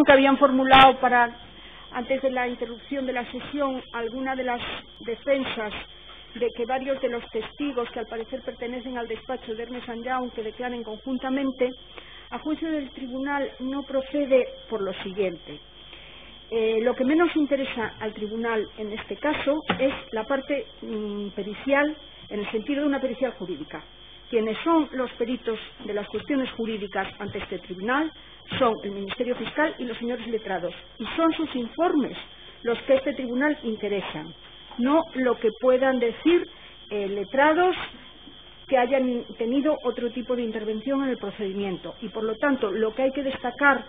que habían formulado antes de la interrupción de la sesión alguna de las defensas de que varios de los testigos que al parecer pertenecen al despacho de Ernest & Young que declaren conjuntamente, a juicio del tribunal no procede por lo siguiente. Lo que menos interesa al tribunal en este caso es la parte pericial, en el sentido de una pericial jurídica. Quienes son los peritos de las cuestiones jurídicas ante este tribunal son el Ministerio Fiscal y los señores letrados, y son sus informes los que a este tribunal interesan, no lo que puedan decir letrados que hayan tenido otro tipo de intervención en el procedimiento. Y por lo tanto, lo que hay que destacar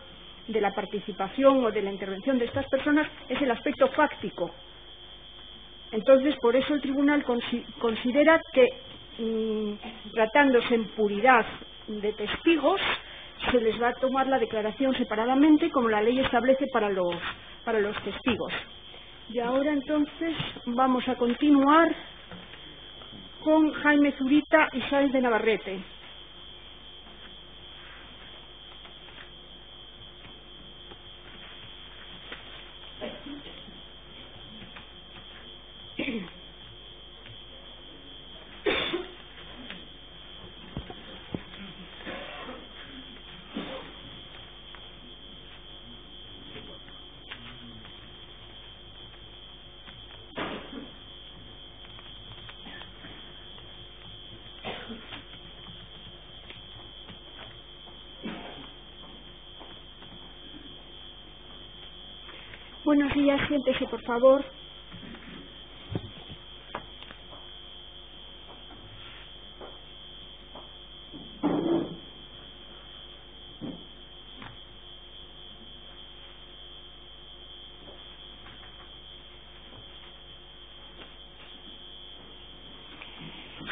de la participación o de la intervención de estas personas es el aspecto fáctico. Entonces, por eso el tribunal considera que, tratándose en puridad de testigos, se les va a tomar la declaración separadamente, como la ley establece para los testigos. Y ahora entonces vamos a continuar con Jaime Zurita y Sáenz de Navarrete. Buenos días, siéntese por favor.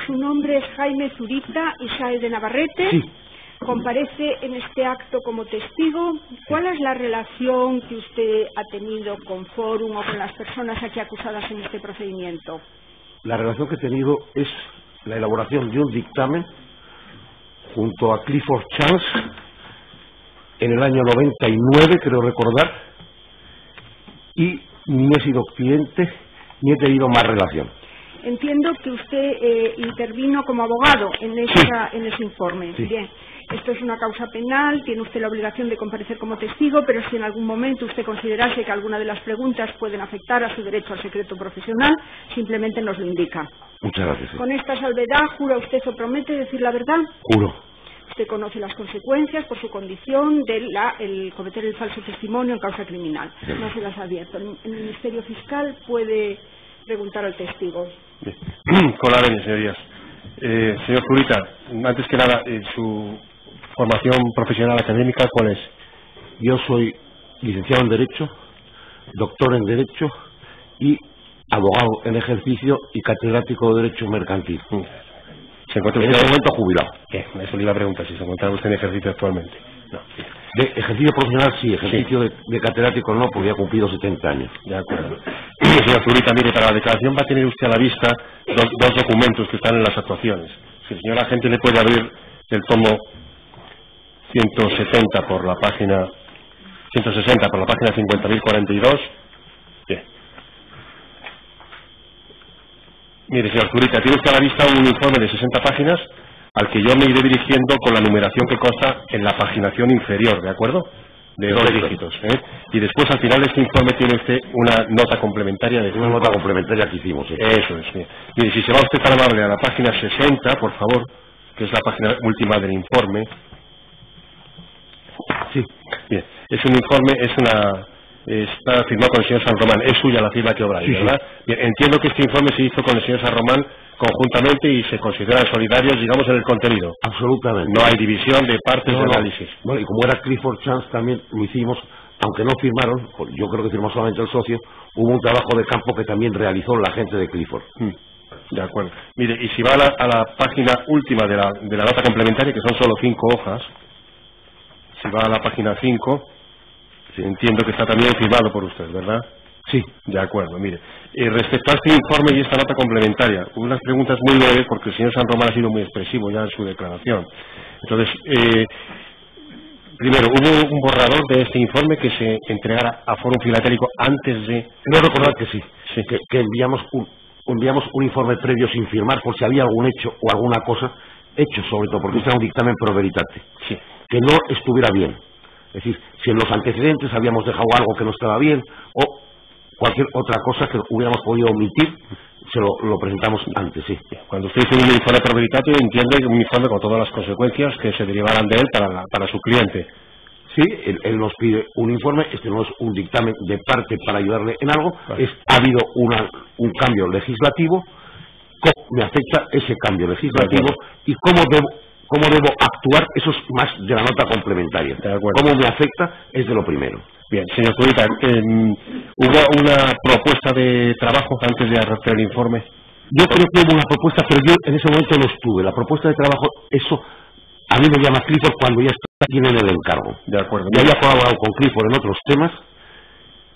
Su nombre es Jaime Zurita y Sáenz de Navarrete. Sí. Comparece en este acto como testigo. ¿Cuál es la relación que usted ha tenido con Fórum o con las personas aquí acusadas en este procedimiento? La relación que he tenido es la elaboración de un dictamen junto a Clifford Chance en el año 99, creo recordar, y ni he sido cliente ni he tenido más relación. Entiendo que usted intervino como abogado en ese informe. Sí. Bien. Esto es una causa penal, tiene usted la obligación de comparecer como testigo, pero si en algún momento usted considerase que alguna de las preguntas pueden afectar a su derecho al secreto profesional, simplemente nos lo indica. Muchas gracias. Sí. Con esta salvedad, ¿jura usted o promete decir la verdad? Juro. Usted conoce las consecuencias por su condición de el cometer el falso testimonio en causa criminal. Sí. No se las advierto. El Ministerio Fiscal puede preguntar al testigo. Bien. Con la venia, señorías. Señor Zurita, antes que nada, su formación profesional académica, ¿cuál es? Yo soy licenciado en Derecho, doctor en Derecho y abogado en ejercicio y catedrático de Derecho Mercantil. ¿Se encuentra en usted este momento jubilado? ¿Qué? Eso le iba a preguntar, si se encuentra usted en ejercicio actualmente. No. De ejercicio profesional sí, ejercicio sí. De catedrático no, porque ya he cumplido 70 años. De acuerdo. Señor Zurita, mire, para la declaración va a tener usted a la vista dos documentos que están en las actuaciones. Si el señor agente le puede abrir el tomo 170 por la página 160 por la página 50.042. Bien. Mire, señor Zurita, tiene usted a la vista un informe de 60 páginas al que yo me iré dirigiendo con la numeración que consta en la paginación inferior, ¿de acuerdo? De 2 dígitos, ¿eh? Y después al final de este informe tiene usted una nota complementaria de... Una nota complementaria que hicimos, ¿eh? Eso es, bien. Mire, si se va usted tan amable a la página 60, por favor, que es la página última del informe. Sí. Bien, es un informe, está firmado con el señor San Román, es suya la firma que obra ahí, ¿verdad? Sí. Bien, entiendo que este informe se hizo con el señor San Román conjuntamente y se consideran solidarios, digamos, en el contenido. Absolutamente. No hay división de partes de análisis. No, y como era Clifford Chance también lo hicimos, aunque no firmaron, yo creo que firmó solamente el socio, hubo un trabajo de campo que también realizó la gente de Clifford. De acuerdo. Mire, y si va a la página última de la nota complementaria, que son solo 5 hojas, si va a la página 5, sí, entiendo que está también firmado por usted, ¿verdad? Sí. De acuerdo, mire. Respecto a este informe y esta nota complementaria, unas preguntas muy breves porque el señor San Román ha sido muy expresivo ya en su declaración. Entonces, Primero, ¿hubo un borrador de este informe que se entregara a Fórum Filatélico antes de...? No recordar que sí, que enviamos un informe previo sin firmar por si había algún hecho o alguna cosa, hecho sobre todo, porque este era un dictamen pro veritate, sí, que no estuviera bien. Es decir, si en los antecedentes habíamos dejado algo que no estaba bien o cualquier otra cosa que hubiéramos podido omitir, se lo presentamos antes, sí. Cuando usted dice un informe pro veritate, entiende un informe con todas las consecuencias que se derivaran de él para su cliente. Sí, él nos pide un informe, este no es un dictamen de parte para ayudarle en algo, vale. Ha habido un cambio legislativo, ¿cómo me afecta ese cambio legislativo y cómo debo actuar? Eso es más de la nota complementaria. ¿Cómo me afecta? Es de lo primero. Bien, señor Zurita, ¿hubo una propuesta de trabajo antes de hacer el informe? Yo creo que hubo una propuesta, pero yo en ese momento no estuve. La propuesta de trabajo, eso a mí me llama Clifford cuando ya está aquí en el encargo. De acuerdo. Yo había colaborado con Clifford en otros temas,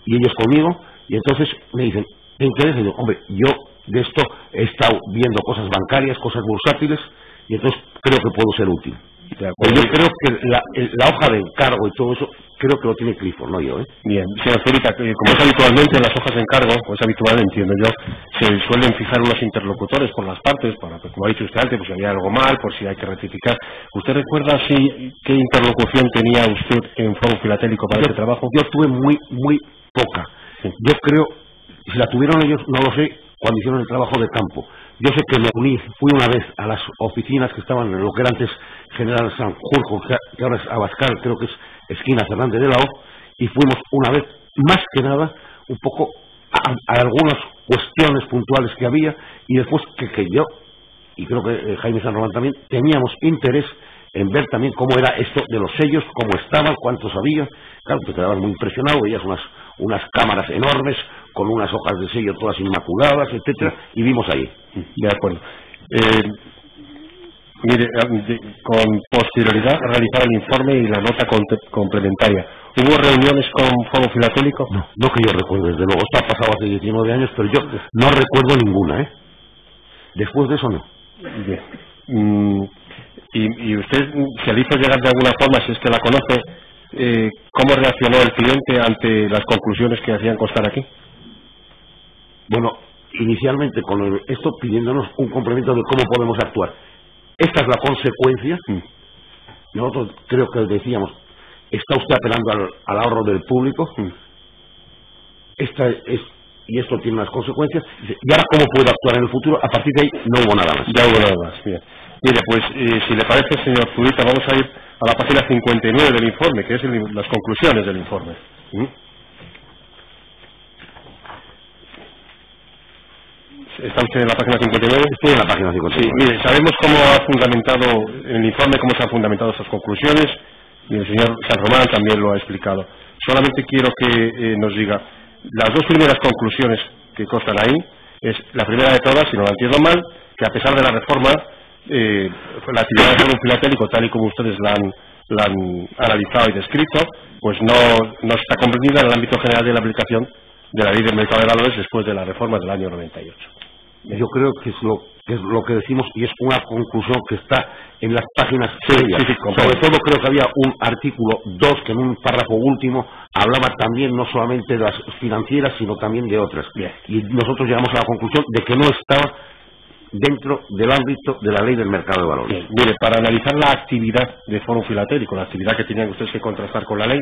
y ellos conmigo, y entonces me dicen, ¿te interesa? Y yo, hombre, yo de esto he estado viendo cosas bancarias, cosas bursátiles, y entonces creo que puedo ser útil. Pero yo creo que la hoja de encargo y todo eso, creo que lo tiene Clifford, no yo, ¿eh? Bien, señor Zurita, como es habitualmente en las hojas de encargo, como es habitual, entiendo yo, se suelen fijar unos interlocutores por las partes, como ha dicho usted antes, pues si había algo mal, por si hay que rectificar. ¿Usted recuerda qué interlocución tenía usted en Fórum Filatélico para este trabajo? Yo tuve muy poca. Sí. Yo creo, si la tuvieron ellos, no lo sé, cuando hicieron el trabajo de campo. Yo sé que me uní, fui una vez a las oficinas que estaban en lo que era antes General Sanjurjo, que ahora es Abascal, creo que es esquina Fernández de la O, y fuimos una vez, más que nada, un poco a algunas cuestiones puntuales que había, y después que yo, y creo que Jaime San Román también, teníamos interés en ver también cómo era esto de los sellos, cómo estaban, cuántos había. Claro, te quedabas muy impresionado, veías unas cámaras enormes con unas hojas de sello todas inmaculadas, etcétera, y vimos ahí. De acuerdo. Mire, con posterioridad a realizar el informe y la nota complementaria, ¿hubo reuniones con Fórum Filatélico? No que yo recuerdo, desde luego. Esto ha pasado hace 19 años, pero yo no recuerdo ninguna, ¿eh? Después de eso no. Bien. Y usted, se le hizo llegar de alguna forma, si es que la conoce, ¿cómo reaccionó el cliente ante las conclusiones que hacían constar aquí? Bueno, inicialmente con esto pidiéndonos un complemento de cómo podemos actuar. Esta es la consecuencia. Nosotros creo que decíamos, está usted apelando al ahorro del público. Y esto tiene unas consecuencias. ¿Y ahora cómo puedo actuar en el futuro? A partir de ahí no hubo nada más. Ya hubo nada más. Bien. Mire, pues si le parece, señor Zurita, vamos a ir a la página 59 del informe, que es las conclusiones del informe. ¿Está usted en la página 59? Estoy en la página 59. Sí, mire, sabemos cómo ha fundamentado en el informe, cómo se han fundamentado esas conclusiones, y el señor San Román también lo ha explicado. Solamente quiero que nos diga, las dos primeras conclusiones que constan ahí, es la primera de todas, si no la entiendo mal, que a pesar de la reforma, la actividad de Fórum Filatélico, tal y como ustedes la han analizado y descrito, pues no está comprendida en el ámbito general de la aplicación de la Ley del Mercado de Valores después de la reforma del año 98. Yo creo que es lo que decimos, y es una conclusión que está en las páginas previas. Sí, sobre todo creo que había un artículo 2 que en un párrafo último hablaba también no solamente de las financieras, sino también de otras. Bien. Y nosotros llegamos a la conclusión de que no estaba dentro del ámbito de la Ley del Mercado de Valores. Bien. Mire, para analizar la actividad de Fórum Filatélico, la actividad que tenían ustedes que contrastar con la ley,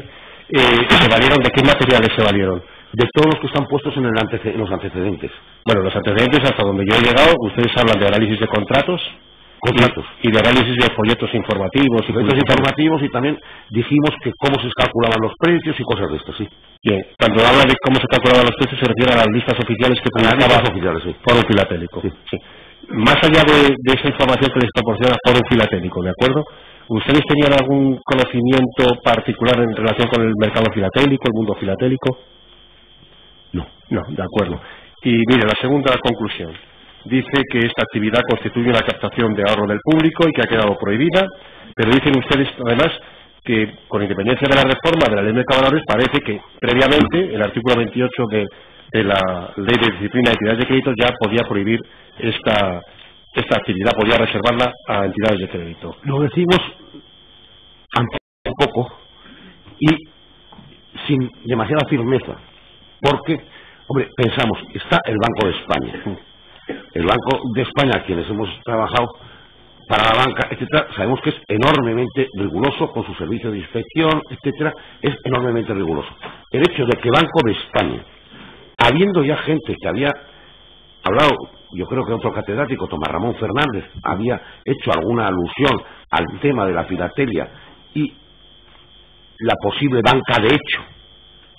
¿se valieron? ¿De qué materiales se valieron? De todos los que están puestos en los antecedentes. Bueno, los antecedentes, hasta donde yo he llegado, ustedes hablan de análisis de contratos y de análisis de folletos informativos y también dijimos que cómo se calculaban los precios y cosas de esto, sí. Bien, cuando habla de cómo se calculaban los precios se refiere a las listas oficiales que publicaba Fórum Filatélico. Sí. Sí. Más allá de esa información que les proporciona Fórum Filatélico, ¿de acuerdo? ¿Ustedes tenían algún conocimiento particular en relación con el mercado filatélico, el mundo filatélico? No, de acuerdo. Y mire, la segunda conclusión. Dice que esta actividad constituye una captación de ahorro del público y que ha quedado prohibida, pero dicen ustedes además que con independencia de la reforma de la Ley de Mercado de Valores parece que previamente el artículo 28 de la Ley de Disciplina de Entidades de Crédito ya podía prohibir esta actividad, podía reservarla a entidades de crédito. Lo decimos un poco y sin demasiada firmeza, porque, hombre, pensamos, está el Banco de España. El Banco de España, quienes hemos trabajado para la banca, etcétera, sabemos que es enormemente riguroso con su servicio de inspección, etcétera, es enormemente riguroso. El hecho de que Banco de España, habiendo ya gente que había hablado, yo creo que otro catedrático, Tomás Ramón Fernández, había hecho alguna alusión al tema de la filatelia y la posible banca de hecho,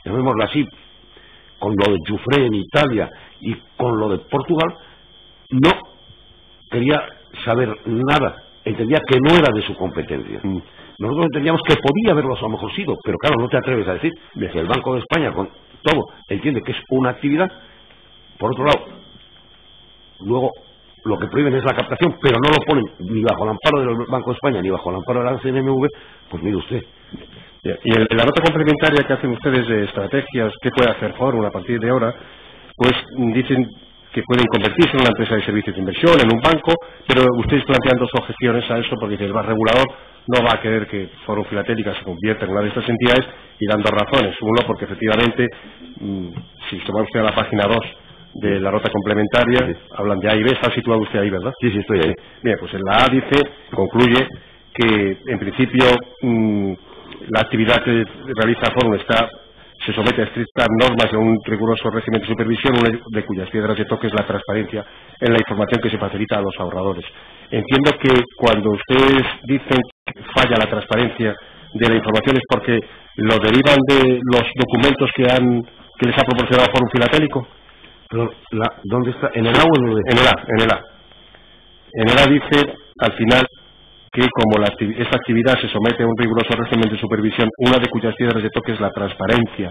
llamémoslo así, con lo de Giuffre en Italia y con lo de Portugal, no quería saber nada, entendía que no era de su competencia. Nosotros entendíamos que podía haberlo a lo mejor sido, pero claro, no te atreves a decir que el Banco de España, con todo, entiende que es una actividad. Por otro lado, luego lo que prohíben es la captación, pero no lo ponen ni bajo el amparo del Banco de España ni bajo el amparo de la CNMV, pues mire usted. Y en la nota complementaria que hacen ustedes de estrategias, ¿qué puede hacer Forum a partir de ahora? Pues dicen que pueden convertirse en una empresa de servicios de inversión, en un banco, pero ustedes plantean dos objeciones a eso, porque el regulador no va a querer que Forum Filatélica se convierta en una de estas entidades, y dan dos razones. Uno, porque efectivamente, si se va usted a la página 2 de la nota complementaria, sí, hablan de A y B. Está situado usted ahí, ¿verdad? Sí, estoy ahí. Bien, pues en la A concluye que en principio la actividad que realiza Forum se somete a estrictas normas y a un riguroso régimen de supervisión, una de cuyas piedras de toque es la transparencia en la información que se facilita a los ahorradores. Entiendo que cuando ustedes dicen que falla la transparencia de la información es porque lo derivan de los documentos que les ha proporcionado Forum Filatélico. Pero ¿dónde está? ¿En el A o en el B? En el A. En el A dice, al final, que como esta actividad se somete a un riguroso régimen de supervisión, una de cuyas piedras de toque es la transparencia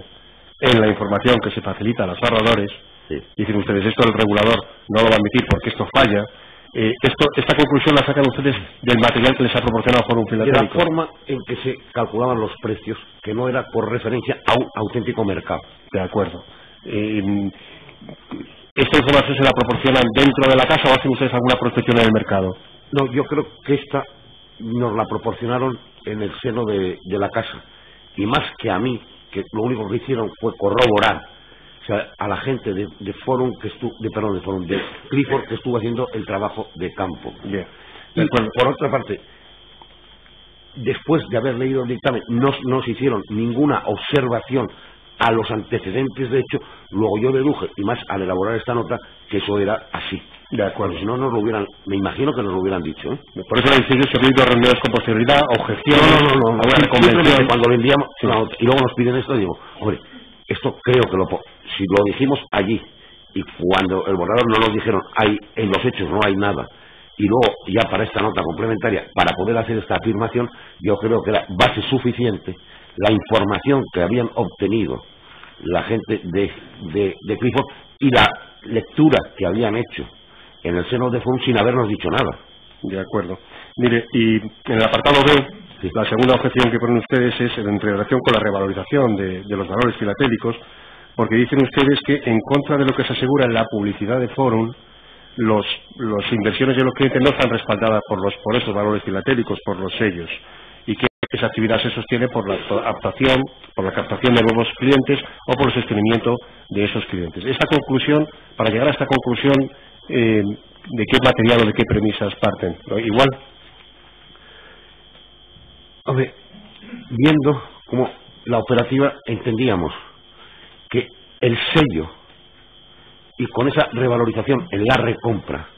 en la información que se facilita a los ahorradores, sí, dicen ustedes, esto el regulador no lo va a admitir porque esto falla. Esta conclusión la sacan ustedes del material que les ha proporcionado Forum Filatélico. De la forma en que se calculaban los precios, que no era por referencia a un auténtico mercado. De acuerdo. ¿Esta información se la proporcionan dentro de la casa o hacen ustedes alguna prospección en el mercado? No, yo creo que esta nos la proporcionaron en el seno de la casa, y más que a mí, que lo único que hicieron fue corroborar, o sea, a la gente de Forum de Clifford, que estuvo haciendo el trabajo de campo. Bien. Y por otra parte, después de haber leído el dictamen, no se hicieron ninguna observación a los antecedentes de hecho. Luego yo deduje, y más al elaborar esta nota, que eso era así. De acuerdo. Si no nos lo hubieran, me imagino que nos lo hubieran dicho, ¿eh? Por eso la institución se ha pedido reuniones con posterioridad, objeciones, no. Simplemente cuando lo enviamos, sí, y luego nos piden esto, digo, hombre, esto creo que si lo dijimos allí, y cuando el borrador no nos dijeron, en los hechos no hay nada, y luego ya para esta nota complementaria, para poder hacer esta afirmación, yo creo que era base suficiente la información que habían obtenido la gente de Clifford y la lectura que habían hecho en el seno de Forum sin habernos dicho nada. De acuerdo. Mire, y en el apartado B, sí, la segunda objeción que ponen ustedes es en relación con la revalorización de los valores filatélicos, porque dicen ustedes que en contra de lo que se asegura en la publicidad de Forum, las inversiones de los clientes no están respaldadas por esos valores filatélicos, por los sellos, y que esa actividad se sostiene por la captación de nuevos clientes o por el sostenimiento de esos clientes. Para llegar a esta conclusión, ¿de qué material o de qué premisas parten? Igual. Hombre, viendo como la operativa, entendíamos que el sello y con esa revalorización en la recompra,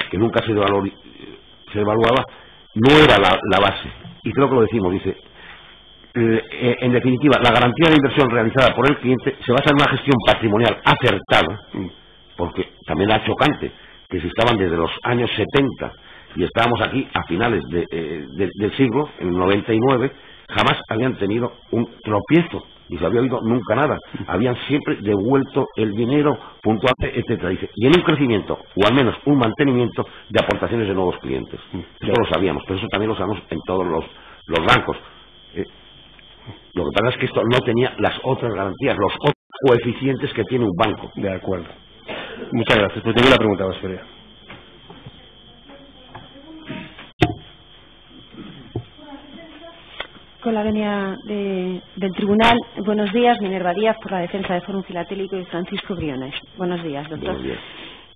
que nunca se evaluaba, no era la base. Y creo que lo decimos, dice, en definitiva, la garantía de inversión realizada por el cliente se basa en una gestión patrimonial acertada, porque también era chocante que si estaban desde los años 70 y estábamos aquí a finales del siglo, en el 99, jamás habían tenido un tropiezo, ni se había oído nunca nada. Habían siempre devuelto el dinero puntualmente, etcétera. Dice, y en un crecimiento, o al menos un mantenimiento de aportaciones de nuevos clientes. Eso lo sabíamos, pero eso también lo sabemos en todos los bancos. Lo que pasa es que esto no tenía las otras garantías, los otros coeficientes que tiene un banco. De acuerdo. Muchas gracias. Pues tengo una pregunta más, Feria. con la venia del tribunal. Buenos días, Minerva Díaz, por la defensa de Fórum Filatélico, y Francisco Briones. Buenos días, doctor. Buenos días.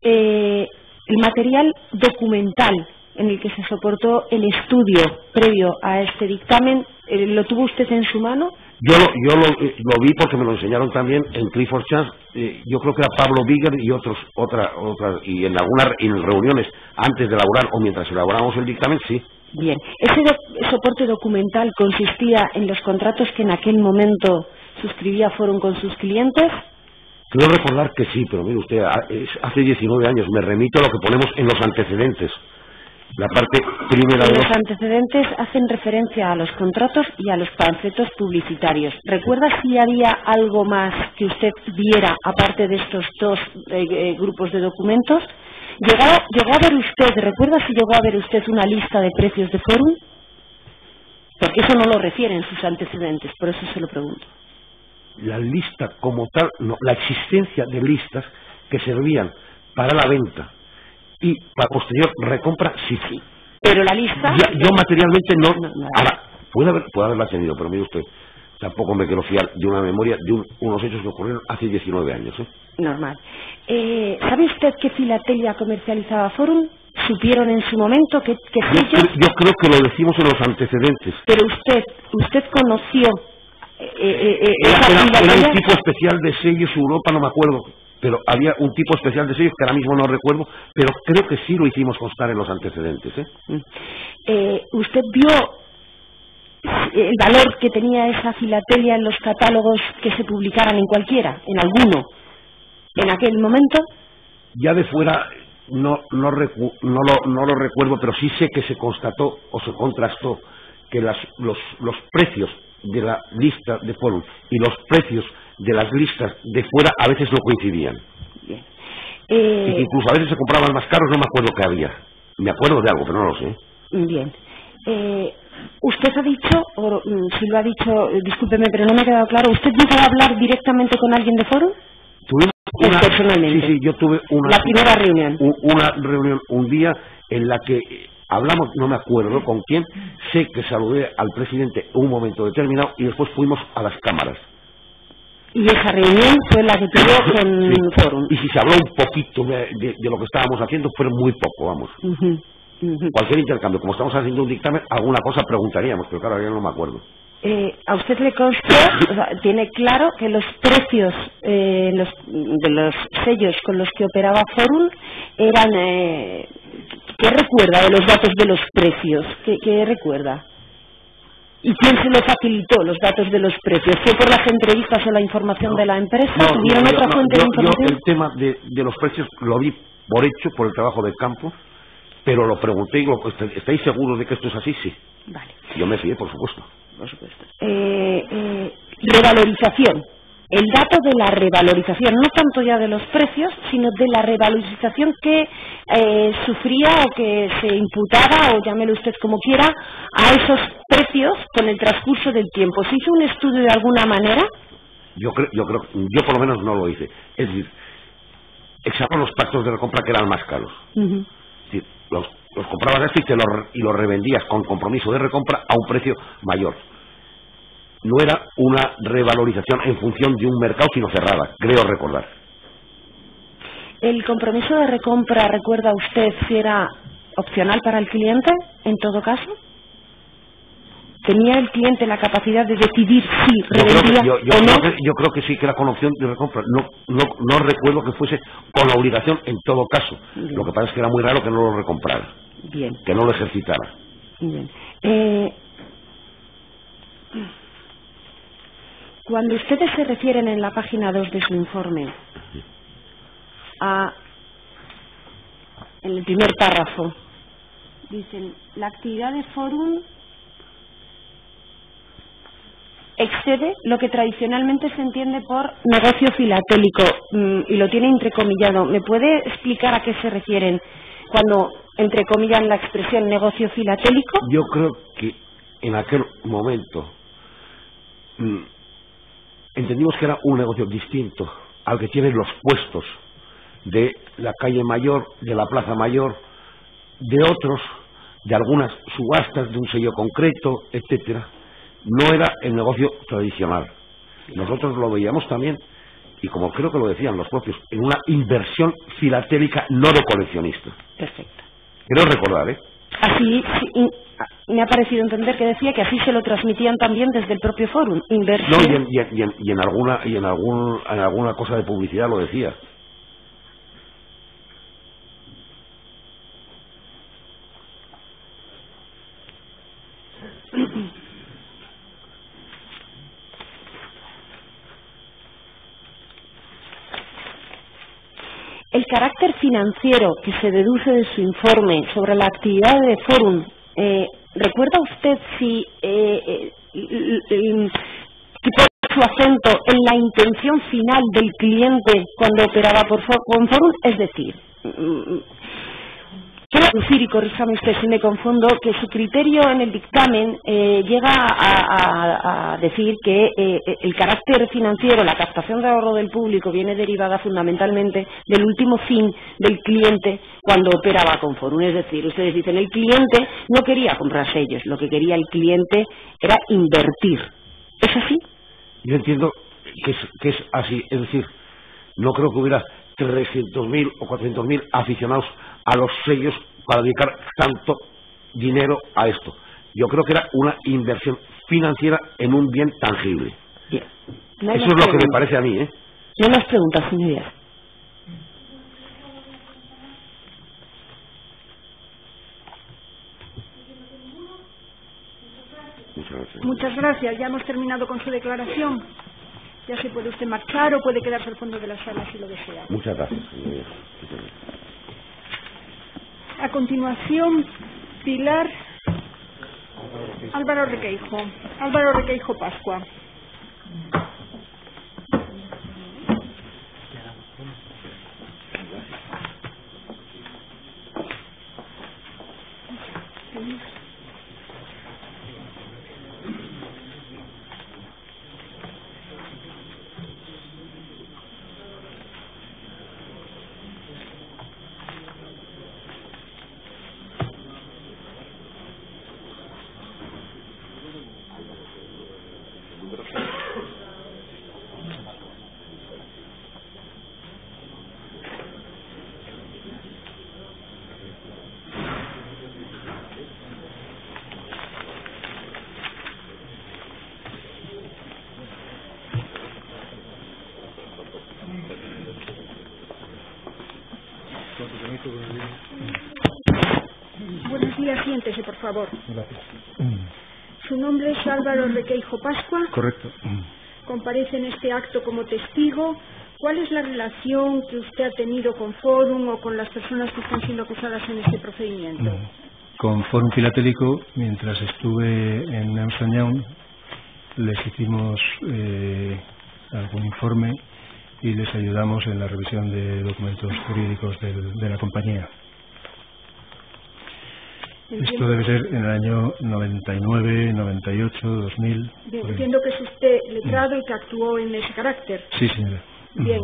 El material documental en el que se soportó el estudio previo a este dictamen, ¿lo tuvo usted en su mano? Yo lo vi porque me lo enseñaron también en Clifford Chance. Yo creo que era Pablo Bigger y otras, y en algunas reuniones antes de elaborar o mientras elaborábamos el dictamen, sí. Bien. ¿Ese soporte documental consistía en los contratos que en aquel momento suscribía Fórum con sus clientes? Creo recordar que sí, pero mire usted, hace 19 años. Me remito a lo que ponemos en los antecedentes. La parte primera de los antecedentes hacen referencia a los contratos y a los panfletos publicitarios. ¿Recuerda si había algo más que usted viera aparte de estos dos grupos de documentos? ¿Llegó a ver usted, recuerda si llegó a ver usted una lista de precios de Fórum? Porque eso no lo refieren sus antecedentes, por eso se lo pregunto. La lista como tal, no, la existencia de listas que servían para la venta y para posterior recompra, sí. Pero la lista... Yo materialmente no. Ahora, puede haberla tenido, pero mire usted, tampoco me quiero fiar de una memoria de unos hechos que ocurrieron hace 19 años. Normal. ¿Sabe usted qué filatelia comercializaba Fórum? ¿Supieron en su momento que yo creo que lo decimos en los antecedentes. Pero usted conoció... Era un tipo especial de sellos Europa, no me acuerdo, pero había un tipo especial de sellos que ahora mismo no recuerdo, pero creo que sí lo hicimos constar en los antecedentes. ¿Usted vio el valor que tenía esa filatelia en los catálogos que se publicaran en cualquiera, en alguno, en aquel momento? Ya de fuera no lo recuerdo, pero sí sé que se constató o se contrastó que los precios de la lista de Fórum y los precios de las listas de fuera a veces no coincidían. Bien. Incluso a veces se compraban más caros, no me acuerdo qué había. Me acuerdo de algo, pero no lo sé. Bien. ¿Usted ha dicho, o si lo ha dicho, discúlpeme, pero no me ha quedado claro, ¿usted llegó a hablar directamente con alguien de Fórum? Tuvimos personalmente. Sí, yo tuve la primera reunión. Una reunión un día en la que hablamos, no me acuerdo con quién, sé que saludé al presidente en un momento determinado y después fuimos a las cámaras. Y esa reunión fue la que tuvo con Fórum. Y si se habló un poquito de lo que estábamos haciendo, fue muy poco, vamos. Cualquier intercambio, como estamos haciendo un dictamen, alguna cosa preguntaríamos, pero claro, yo no me acuerdo. ¿A usted le consta, o sea, tiene claro que los precios de los sellos con los que operaba Fórum eran... ¿Qué recuerda de los datos de los precios? ¿Qué recuerda? ¿Y quién se le facilitó los datos de los precios? ¿Fue por las entrevistas o la información de la empresa? ¿Tuvieron otra fuente de información? Yo el tema de los precios lo vi por hecho, por el trabajo de campo, pero lo pregunté y ¿estáis seguros de que esto es así? Sí. Vale. Yo me fié, por supuesto. Revalorización. El dato de la revalorización, no tanto ya de los precios, sino de la revalorización que sufría o que se imputaba, o llámelo usted como quiera, a esos precios con el transcurso del tiempo. ¿Se hizo un estudio de alguna manera? Yo por lo menos no lo hice. Es decir, examen los pactos de recompra que eran más caros. Es decir, los comprabas así y los revendías con compromiso de recompra a un precio mayor. No era una revalorización en función de un mercado, sino cerrada, creo recordar. ¿El compromiso de recompra, recuerda usted, si era opcional para el cliente, en todo caso? ¿Tenía el cliente la capacidad de decidir si revendía o no? Yo creo que sí, que era con opción de recompra. No recuerdo que fuese con la obligación en todo caso. Bien. Lo que pasa es que era muy raro que no lo recomprara. Bien. Que no lo ejercitara. Bien. Cuando ustedes se refieren en la página 2 de su informe en el primer párrafo, dicen, la actividad de Fórum excede lo que tradicionalmente se entiende por negocio filatélico, y lo tiene entrecomillado. ¿Me puede explicar a qué se refieren cuando entrecomillan la expresión negocio filatélico? Yo creo que en aquel momento entendimos que era un negocio distinto al que tienen los puestos de la calle Mayor, de la Plaza Mayor, de otros, de algunas subastas de un sello concreto, etcétera. no era el negocio tradicional. Nosotros lo veíamos también, y como creo que lo decían los propios, en una inversión filatélica no de coleccionista. Perfecto. Creo recordar, ¿eh? Así me ha parecido entender que decía que así se lo transmitían también desde el propio Fórum. Inversión. No, y en alguna cosa de publicidad lo decía. El carácter financiero que se deduce de su informe sobre la actividad de Fórum, ¿recuerda usted si quitó su acento en la intención final del cliente cuando operaba con Fórum? Es decir, quiero decir, y corríjame usted si me confundo, que su criterio en el dictamen llega a decir que el carácter financiero, la captación de ahorro del público viene derivada fundamentalmente del último fin del cliente cuando operaba con Fórum. Es decir, ustedes dicen, el cliente no quería comprar sellos, lo que quería el cliente era invertir. ¿Es así? Yo entiendo que es así, es decir, no creo que hubiera 300.000 o 400.000 aficionados a los sellos para dedicar tanto dinero a esto. Yo creo que era una inversión financiera en un bien tangible. Bien. Eso es lo que me parece a mí, ¿eh? No nos preguntas, señoría. Muchas gracias. Ya hemos terminado con su declaración. Ya se puede usted marchar o puede quedarse al fondo de la sala si lo desea. Muchas gracias, señoría. A continuación, Pilar Álvaro Requeijo. Álvaro Requeijo Pascua. Buenos días, siéntese, por favor. Gracias. Su nombre es Álvaro Requeijo Pascua. Correcto. Comparece en este acto como testigo. ¿Cuál es la relación que usted ha tenido con Fórum o con las personas que están siendo acusadas en este procedimiento? Con Fórum Filatélico, mientras estuve en Ernst & Young, les hicimos algún informe y les ayudamos en la revisión de documentos jurídicos de la compañía. Entiendo. Esto debe ser en el año 99, 98, 2000. Bien, entiendo que es usted letrado y que actuó en ese carácter. Sí, señora. Bien,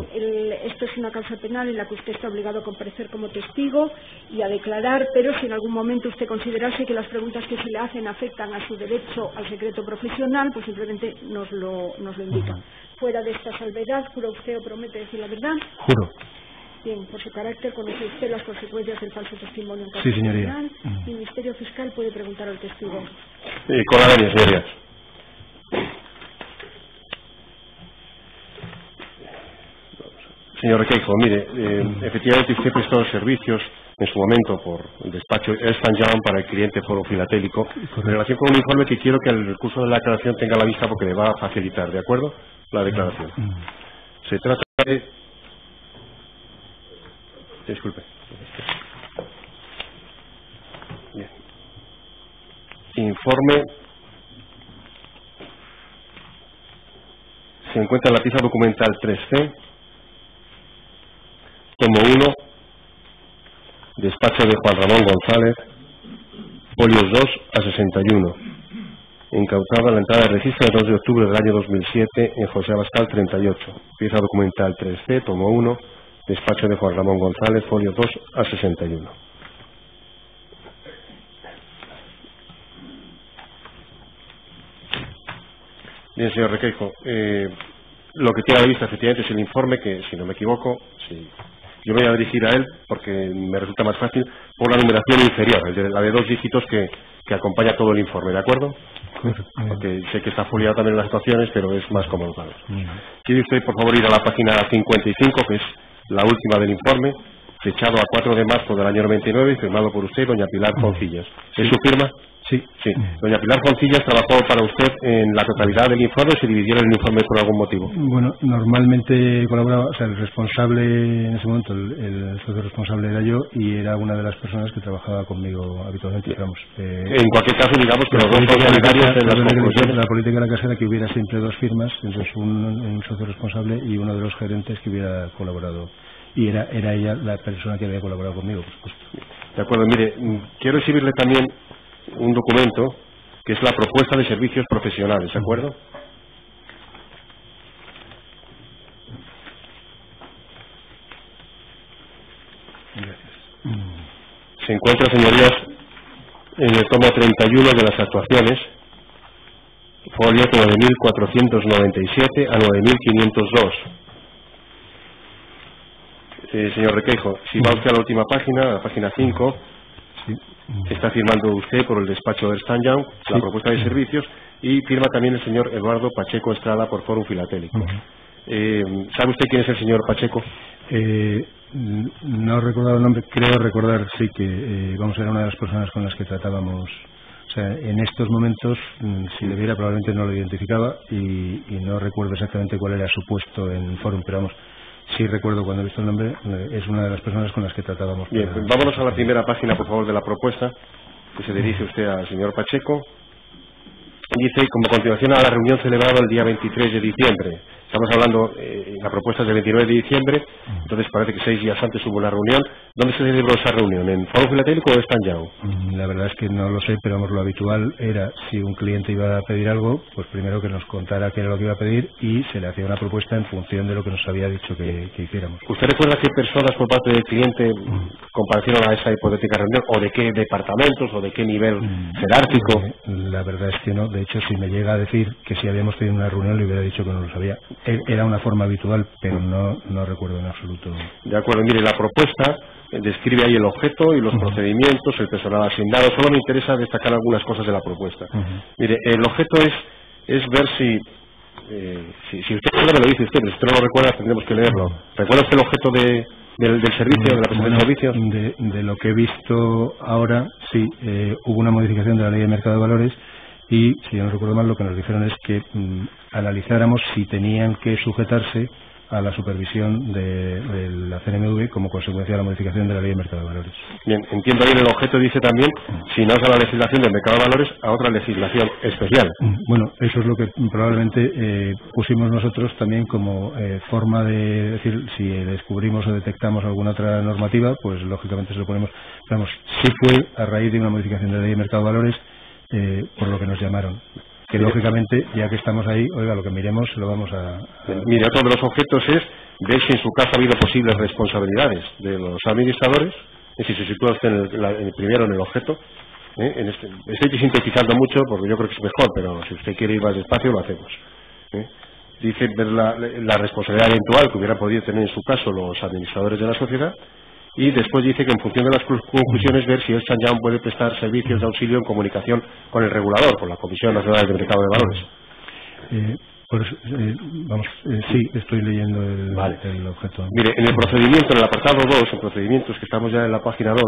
esto es una causa penal en la que usted está obligado a comparecer como testigo y a declarar, pero si en algún momento usted considerase que las preguntas que se le hacen afectan a su derecho al secreto profesional, pues simplemente nos lo indica. Fuera de esta salvedad, ¿jura usted o promete decir la verdad? Juro. Bien, por su carácter, ¿conoce usted las consecuencias del falso testimonio en caso Sí, señoría. penal? Y el Ministerio Fiscal puede preguntar al testigo. Con la venia, señorías. Señor Requeijo, mire, efectivamente usted prestó servicios en su momento por el despacho Ernst & Young para el cliente Fórum Filatélico en relación con un informe que quiero que el curso de la declaración tenga a la vista porque le va a facilitar, ¿de acuerdo? La declaración. Se trata de... Disculpe. Bien. Informe. Se encuentra en la pieza documental 3C, tomo 1, despacho de Juan Ramón González, folios 2 a 61, incautada la entrada de registro del 2 de octubre del año 2007 en José Abascal 38, pieza documental 3C, tomo 1, despacho de Juan Ramón González, folio 2 a 61. Bien, señor Requeijo, lo que tiene a la vista efectivamente es el informe que, si no me equivoco, yo me voy a dirigir a él porque me resulta más fácil por la numeración inferior, la de 2 dígitos que acompaña todo el informe, ¿de acuerdo? Porque sé que está foliado también en las situaciones, pero es más cómodo para nosotros. ¿Quiere usted, por favor, ir a la página 55, que es la última del informe, fechado a 4 de marzo del año 99 y firmado por usted, doña Pilar Foncillas? ¿Es su firma? Sí. Doña Pilar Foncillas trabajó para usted en la totalidad del informe, ¿se dividieron el informe por algún motivo? Bueno, normalmente colaboraba, o sea, el responsable en ese momento, el socio responsable era yo y era una de las personas que trabajaba conmigo habitualmente, digamos. En cualquier caso, digamos que los dos son solidarios en las conclusiones. La política de la casa era que hubiera siempre 2 firmas, entonces un socio responsable y uno de los gerentes que hubiera colaborado. Y era ella la persona que había colaborado conmigo, por supuesto. De acuerdo, mire, quiero exhibirle también un documento que es la propuesta de servicios profesionales, ¿de acuerdo? Gracias. Se encuentra, señorías, en el tomo 31 de las actuaciones, folio 9.497 a 9.502. Señor Requeijo, si va usted a la última página, la página 5, está firmando usted por el despacho de Ernst & Young la propuesta de servicios y firma también el señor Eduardo Pacheco Estrada por Fórum Filatélico. ¿Sabe usted quién es el señor Pacheco? No he recordado el nombre, creo recordar, sí, que era una de las personas con las que tratábamos. O sea, en estos momentos, si le viera, probablemente no lo identificaba y no recuerdo exactamente cuál era su puesto en Fórum, pero vamos, sí recuerdo cuando he visto el nombre, es una de las personas con las que tratábamos. Bien, pues vámonos a la primera página, por favor, de la propuesta, que se dirige usted al señor Pacheco. Dice, como continuación a la reunión celebrada el día 23 de diciembre. Estamos hablando, la propuesta es del 29 de diciembre, entonces parece que 6 días antes hubo una reunión. ¿Dónde se celebró esa reunión? ¿En Fórum Filatélico o Ernst & Young? La verdad es que no lo sé, pero vamos, lo habitual era, si un cliente iba a pedir algo, pues primero que nos contara qué era lo que iba a pedir y se le hacía una propuesta en función de lo que nos había dicho que hiciéramos. ¿Usted recuerda qué personas por parte del cliente comparecieron a esa hipotética reunión? ¿O de qué departamentos? ¿O de qué nivel jerárquico? La verdad es que no. De hecho, si me llega a decir que si habíamos tenido una reunión, le hubiera dicho que no lo sabía. Era una forma habitual, pero no recuerdo en absoluto. De acuerdo, mire, la propuesta describe ahí el objeto y los procedimientos, el personal asignado. Solo me interesa destacar algunas cosas de la propuesta. Mire, el objeto es ver si usted me lo dice usted, pero si usted no lo recuerda, tendremos que leerlo. ¿Recuerda usted el objeto del servicio, de la prestación de servicios? De lo que he visto ahora, sí, hubo una modificación de la Ley de Mercado de Valores y, si yo no recuerdo mal, lo que nos dijeron es que analizáramos si tenían que sujetarse a la supervisión de la CNMV como consecuencia de la modificación de la Ley de Mercado de Valores. Bien, entiendo bien, el objeto dice también, si no es a la legislación del Mercado de Valores, a otra legislación especial. Bueno, eso es lo que probablemente pusimos nosotros también como forma de decir, si descubrimos o detectamos alguna otra normativa, pues lógicamente se lo ponemos. Vamos, sí fue a raíz de una modificación de la Ley de Mercado de Valores por lo que nos llamaron. Que lógicamente, ya que estamos ahí, oiga, lo que miremos lo vamos a... Mire, otro de los objetos es ver si en su caso ha habido posibles responsabilidades de los administradores, es decir, se sitúa usted primero en el objeto. Estoy sintetizando mucho porque yo creo que es mejor, pero si usted quiere ir más despacio, lo hacemos. Dice ver la responsabilidad eventual que hubieran podido tener en su caso los administradores de la sociedad. Y después dice que en función de las conclusiones ver si Ernst & Young puede prestar servicios de auxilio en comunicación con el regulador, con la Comisión Nacional del Mercado de Valores. Sí, estoy leyendo el objeto. Mire, en el procedimiento, en el apartado 2, en procedimientos, que estamos ya en la página 2,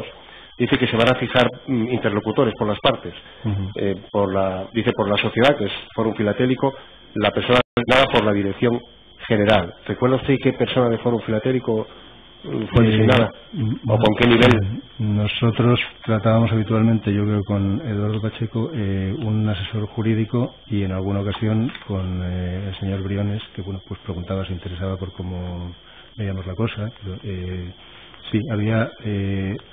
dice que se van a fijar interlocutores por las partes. Dice por la sociedad, que es Fórum Filatélico, la persona designada por la dirección general. ¿Recuerda usted qué persona de Fórum Filatélico fue designada? ¿O con qué nivel? Nosotros tratábamos habitualmente, yo creo, con Eduardo Pacheco, un asesor jurídico y en alguna ocasión con el señor Briones, que bueno, pues preguntaba, se interesaba por cómo veíamos la cosa. Sí, había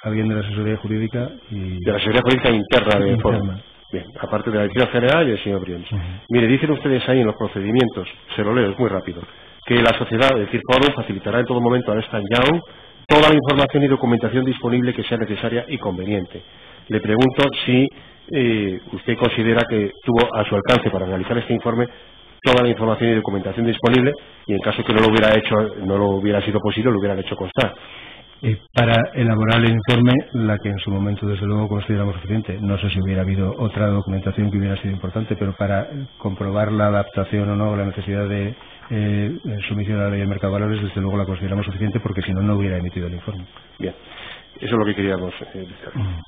alguien de la asesoría jurídica y... De la asesoría jurídica interna de Fórum. Bien, aparte de la dirección general y el señor Briones. Mire, dicen ustedes ahí en los procedimientos, se lo leo, es muy rápido, que la sociedad, es decir, Fórum, facilitará en todo momento a Ernst & Young toda la información y documentación disponible que sea necesaria y conveniente. Le pregunto si usted considera que tuvo a su alcance para realizar este informe toda la información y documentación disponible, y en caso que no lo hubiera hecho, no lo hubiera sido posible, lo hubieran hecho constar. Para elaborar el informe, la que en su momento desde luego consideramos suficiente. No sé si hubiera habido otra documentación que hubiera sido importante, pero para comprobar la adaptación o no, la necesidad de sumisión a la ley del mercado de valores, desde luego la consideramos suficiente, porque si no, no hubiera emitido el informe. Bien, eso es lo que queríamos decir.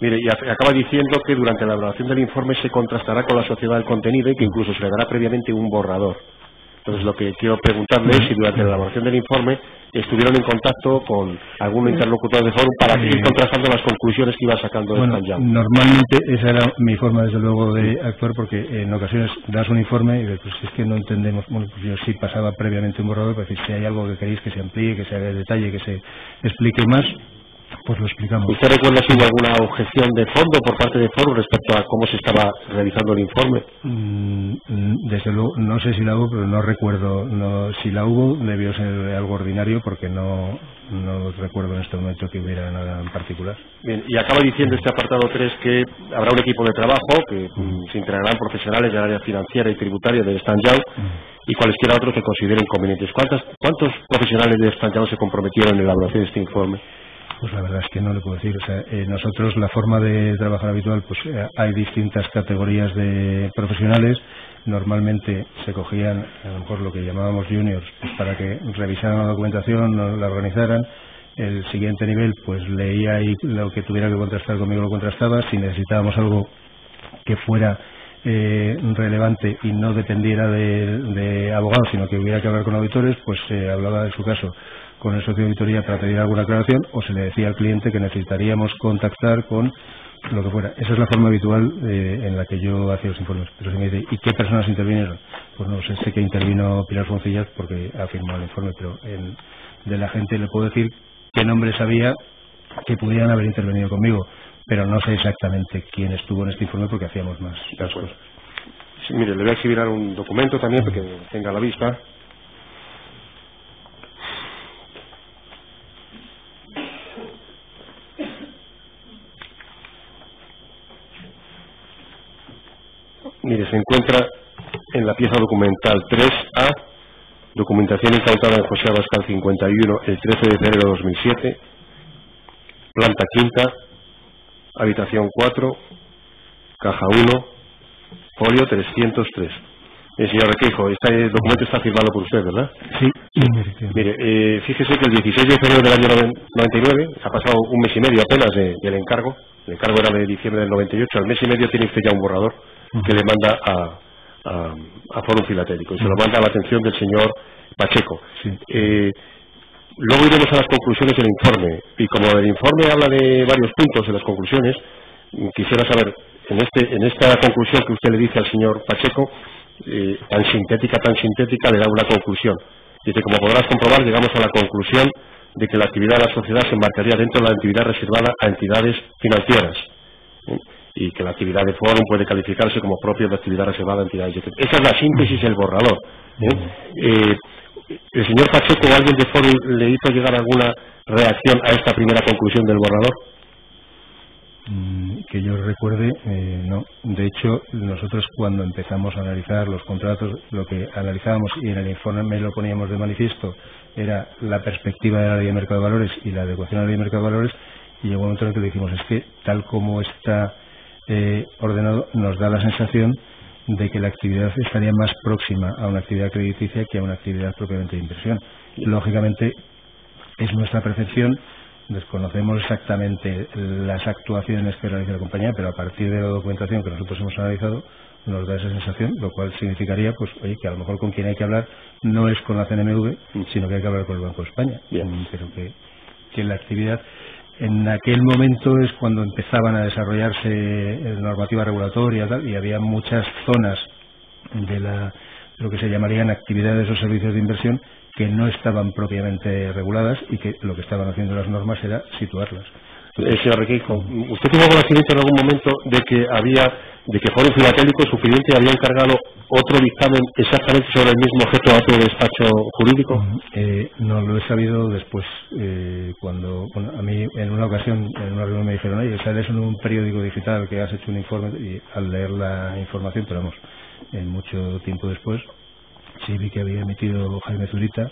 Mire, y acaba diciendo que durante la elaboración del informe se contrastará con la sociedad el contenido y que incluso se le dará previamente un borrador. Entonces, lo que quiero preguntarle es si durante la elaboración del informe estuvieron en contacto con algún interlocutor de Forum para ir contrastando las conclusiones que iba sacando de Ernst & Young. Normalmente esa era mi forma, desde luego, de actuar, porque en ocasiones das un informe y pues es que no entendemos. Bueno, pues yo sí pasaba previamente un borrador para decir si hay algo que queréis que se amplíe, que se haga de detalle, que se explique más, pues lo explicamos. ¿Usted recuerda si hubo alguna objeción de fondo por parte de Forum respecto a cómo se estaba realizando el informe? Desde luego, no sé si la hubo, pero no recuerdo. Si la hubo, debió ser algo ordinario, porque no recuerdo en este momento que hubiera nada en particular. Bien, y acaba diciendo este apartado 3 que habrá un equipo de trabajo que se integrarán profesionales del área financiera y tributaria de Ernst & Young y cualesquiera otros que consideren convenientes. ¿Cuántos profesionales de Ernst & Young se comprometieron en la elaboración de este informe? Pues la verdad es que no le puedo decir. O sea, nosotros, la forma de trabajar habitual, pues hay distintas categorías de profesionales. Normalmente se cogían, a lo mejor lo que llamábamos juniors, pues para que revisaran la documentación, la organizaran. El siguiente nivel, pues leía y lo que tuviera que contrastar conmigo lo contrastaba. Si necesitábamos algo que fuera relevante y no dependiera de abogados, sino que hubiera que hablar con auditores, pues se hablaba, en su caso, con el socio de auditoría para pedir alguna aclaración, o se le decía al cliente que necesitaríamos contactar con lo que fuera. Esa es la forma habitual en la que yo hacía los informes. Pero si me dice, ¿y qué personas intervinieron? Pues no sé que intervino Pilar Foncillas porque ha firmado el informe, pero de la gente le puedo decir qué nombres había que pudieran haber intervenido conmigo, pero no sé exactamente quién estuvo en este informe porque hacíamos más cosas. Sí, mire, le voy a exhibir un documento también para que tenga a la vista. Mire, se encuentra en la pieza documental 3A, documentación incautada en José Abascal 51, el 13 de febrero de 2007, planta quinta, habitación 4, caja 1, folio 303. Señor Requeijo, este documento está firmado por usted, ¿verdad? Sí. Mire, fíjese que el 16 de febrero del año 99, ha pasado un mes y medio apenas del encargo. El encargo era de diciembre del 98, al mes y medio tiene usted ya un borrador que le manda a Forum Filatélico y se lo manda a la atención del señor Pacheco. Sí. Luego iremos a las conclusiones del informe, y como el informe habla de varios puntos en las conclusiones, quisiera saber, en esta conclusión que usted le dice al señor Pacheco, tan sintética, le da una conclusión. Dice, como podrás comprobar, llegamos a la conclusión de que la actividad de la sociedad se enmarcaría dentro de la actividad reservada a entidades financieras, y que la actividad de Forum puede calificarse como propia de actividad reservada a entidades. Esa es la síntesis del borrador. ¿El señor Pacheco o alguien de Forum le hizo llegar alguna reacción a esta primera conclusión del borrador? Que yo recuerde, no. De hecho, nosotros cuando empezamos a analizar los contratos, lo que analizábamos y en el informe lo poníamos de manifiesto era la perspectiva de la ley de mercado de valores y la adecuación a la ley de mercado de valores, y llegó un momento en el que dijimos, es que tal como está ordenado, nos da la sensación de que la actividad estaría más próxima a una actividad crediticia que a una actividad propiamente de inversión. Lógicamente, es nuestra percepción. Desconocemos exactamente las actuaciones que realiza la compañía, pero a partir de la documentación que nosotros hemos analizado nos da esa sensación, lo cual significaría, pues, oye, que a lo mejor con quien hay que hablar no es con la CNMV, sino que hay que hablar con el Banco de España. Bien. Pero que la actividad en aquel momento es cuando empezaban a desarrollarse normativa regulatoria y había muchas zonas de lo que se llamarían actividades o servicios de inversión que no estaban propiamente reguladas y que lo que estaban haciendo las normas era situarlas. Señor Requeijo, ¿usted tuvo conocimiento en algún momento de que Forum Filatélico, su cliente, había encargado otro dictamen exactamente sobre el mismo objeto a otro despacho jurídico? No lo he sabido después, cuando a mí en una ocasión, en una reunión me dijeron, oye, sales en un periódico digital que has hecho un informe, y al leer la información, pero vamos, en mucho tiempo después, Sí, vi que había emitido Jaime Zurita,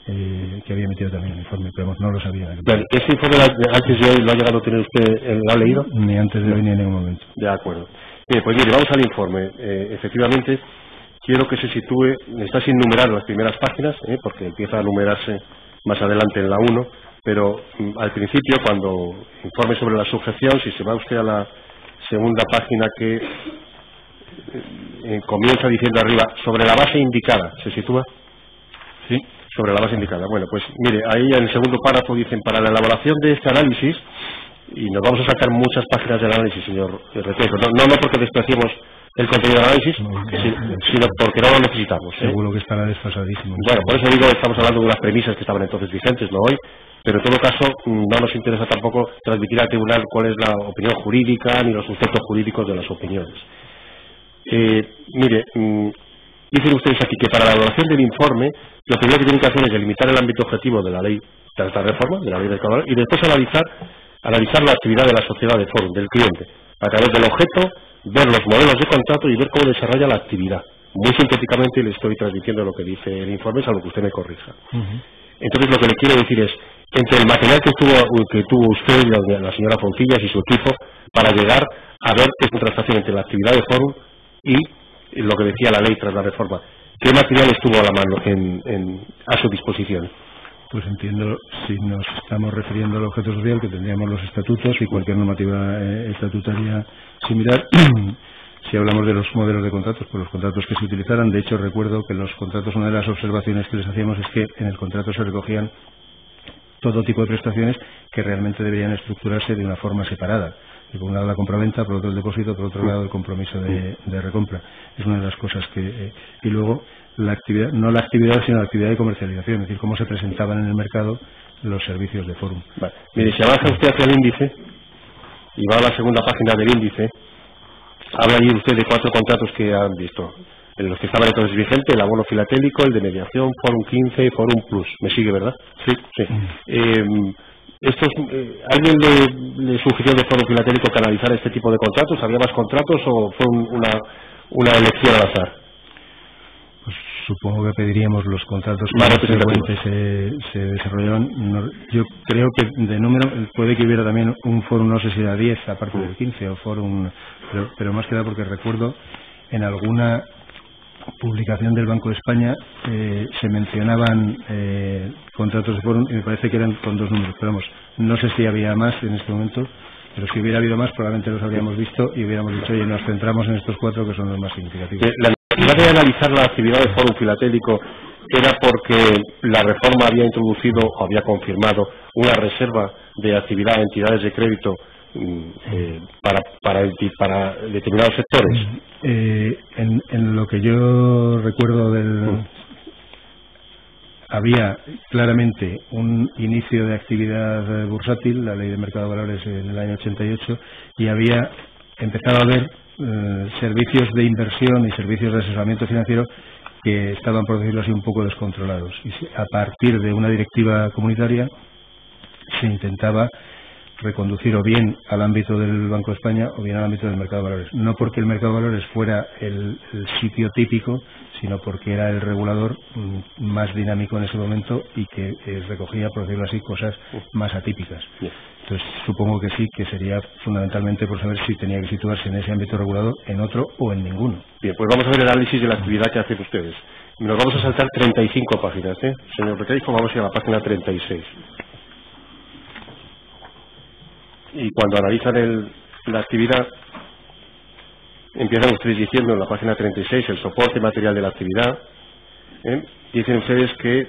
que había emitido también un informe, pero no lo sabía. Bueno, ¿ese informe antes de hoy lo ha llegado a tener usted, lo ha leído? Ni antes de hoy ni en ningún momento. De acuerdo. Pues mire, vamos al informe. Efectivamente, quiero que se sitúe, está sin numerar las primeras páginas, porque empieza a numerarse más adelante en la 1, pero al principio, cuando informe sobre la sujeción, si se va usted a la segunda página que comienza diciendo arriba, sobre la base indicada, ¿se sitúa? Sí. Sobre la base indicada. Bueno, pues mire, ahí en el segundo párrafo dicen, para la elaboración de este análisis, y nos vamos a sacar muchas páginas del análisis, señor Retejo, no porque despreciemos el contenido del análisis, sino porque no lo necesitamos. Seguro que estará desfasadísimo. Bueno, por eso digo, estamos hablando de unas premisas que estaban entonces vigentes, no hoy, pero en todo caso no nos interesa tampoco transmitir al tribunal cuál es la opinión jurídica ni los sustentos jurídicos de las opiniones. Mire, dicen ustedes aquí que para la elaboración del informe lo primero que tienen que hacer es delimitar el ámbito objetivo de la ley de esta reforma, de la ley del caudal, y después analizar la actividad de la sociedad de fórum, del cliente, a través del objeto, ver los modelos de contrato y ver cómo desarrolla la actividad. Muy sintéticamente le estoy transmitiendo lo que dice el informe, salvo que usted me corrija. Entonces lo que le quiero decir es, entre el material que tuvo usted, la señora Foncillas y su equipo, para llegar a ver qué contrastación entre la actividad de fórum y lo que decía la ley tras la reforma, ¿qué material estuvo a la mano a su disposición? Pues entiendo, si nos estamos refiriendo al objeto social, que tendríamos los estatutos y cualquier normativa estatutaria similar. Si hablamos de los modelos de contratos, pues los contratos que se utilizaran. De hecho, recuerdo que los contratos, una de las observaciones que les hacíamos es que en el contrato se recogían todo tipo de prestaciones que realmente deberían estructurarse de una forma separada. Y por un lado la compraventa, por otro el depósito, por otro lado el compromiso de recompra. Es una de las cosas que... y luego la actividad, no la actividad, sino la actividad de comercialización, es decir, cómo se presentaban en el mercado los servicios de fórum. Vale. Mire, si avanza usted hacia el índice y va a la segunda página del índice, habla allí usted de 4 contratos que han visto. En los que estaban entonces vigentes, el abono filatélico, el de mediación, Fórum 15 y Fórum Plus. ¿Me sigue, verdad? Sí. ¿Alguien le sugirió de Fórum Filatélico que analizara este tipo de contratos? ¿Había más contratos o fue una elección al azar? Pues supongo que pediríamos los contratos que más frecuentes se desarrollaban. Yo creo que de número puede que hubiera también un Fórum, no sé si era 10 aparte del 15 o Fórum, pero más que nada porque recuerdo en alguna publicación del Banco de España se mencionaban contratos de fórum y me parece que eran con 2 números, pero vamos, no sé si había más en este momento, pero si hubiera habido más probablemente los habríamos visto y hubiéramos dicho, oye, nos centramos en estos 4 que son los más significativos. La necesidad de analizar la actividad del fórum filatélico era porque la reforma había introducido o había confirmado una reserva de actividad a entidades de crédito para determinados sectores. En lo que yo recuerdo había claramente un inicio de actividad bursátil, la ley de mercado de valores en el año 88, y había empezado a haber servicios de inversión y servicios de asesoramiento financiero que estaban, por decirlo así, un poco descontrolados. Y a partir de una directiva comunitaria se intentaba reconducir o bien al ámbito del Banco de España o bien al ámbito del mercado de valores. No porque el mercado de valores fuera el sitio típico, sino porque era el regulador más dinámico en ese momento y que recogía, por decirlo así, cosas más atípicas. Entonces supongo que sí, que sería fundamentalmente por saber si tenía que situarse en ese ámbito regulador, en otro o en ninguno. Bien, pues vamos a ver el análisis de la actividad que hacen ustedes. Nos vamos a saltar 35 páginas, señor Requeijo, vamos a ir a la página 36. Y cuando analizan la actividad, empiezan ustedes diciendo en la página 36 el soporte material de la actividad. Dicen ustedes que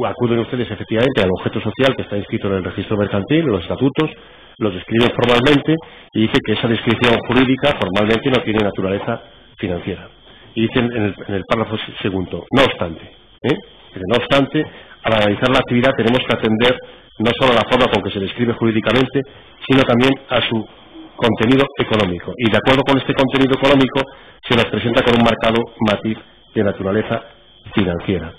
acuden ustedes efectivamente al objeto social que está inscrito en el registro mercantil, los estatutos, los describen formalmente y dice que esa descripción jurídica formalmente no tiene naturaleza financiera. Y dicen en el párrafo segundo, no obstante, al analizar la actividad tenemos que atender no solo a la forma con que se describe jurídicamente, sino también a su contenido económico. Y de acuerdo con este contenido económico se nos presenta con un marcado matiz de naturaleza financiera.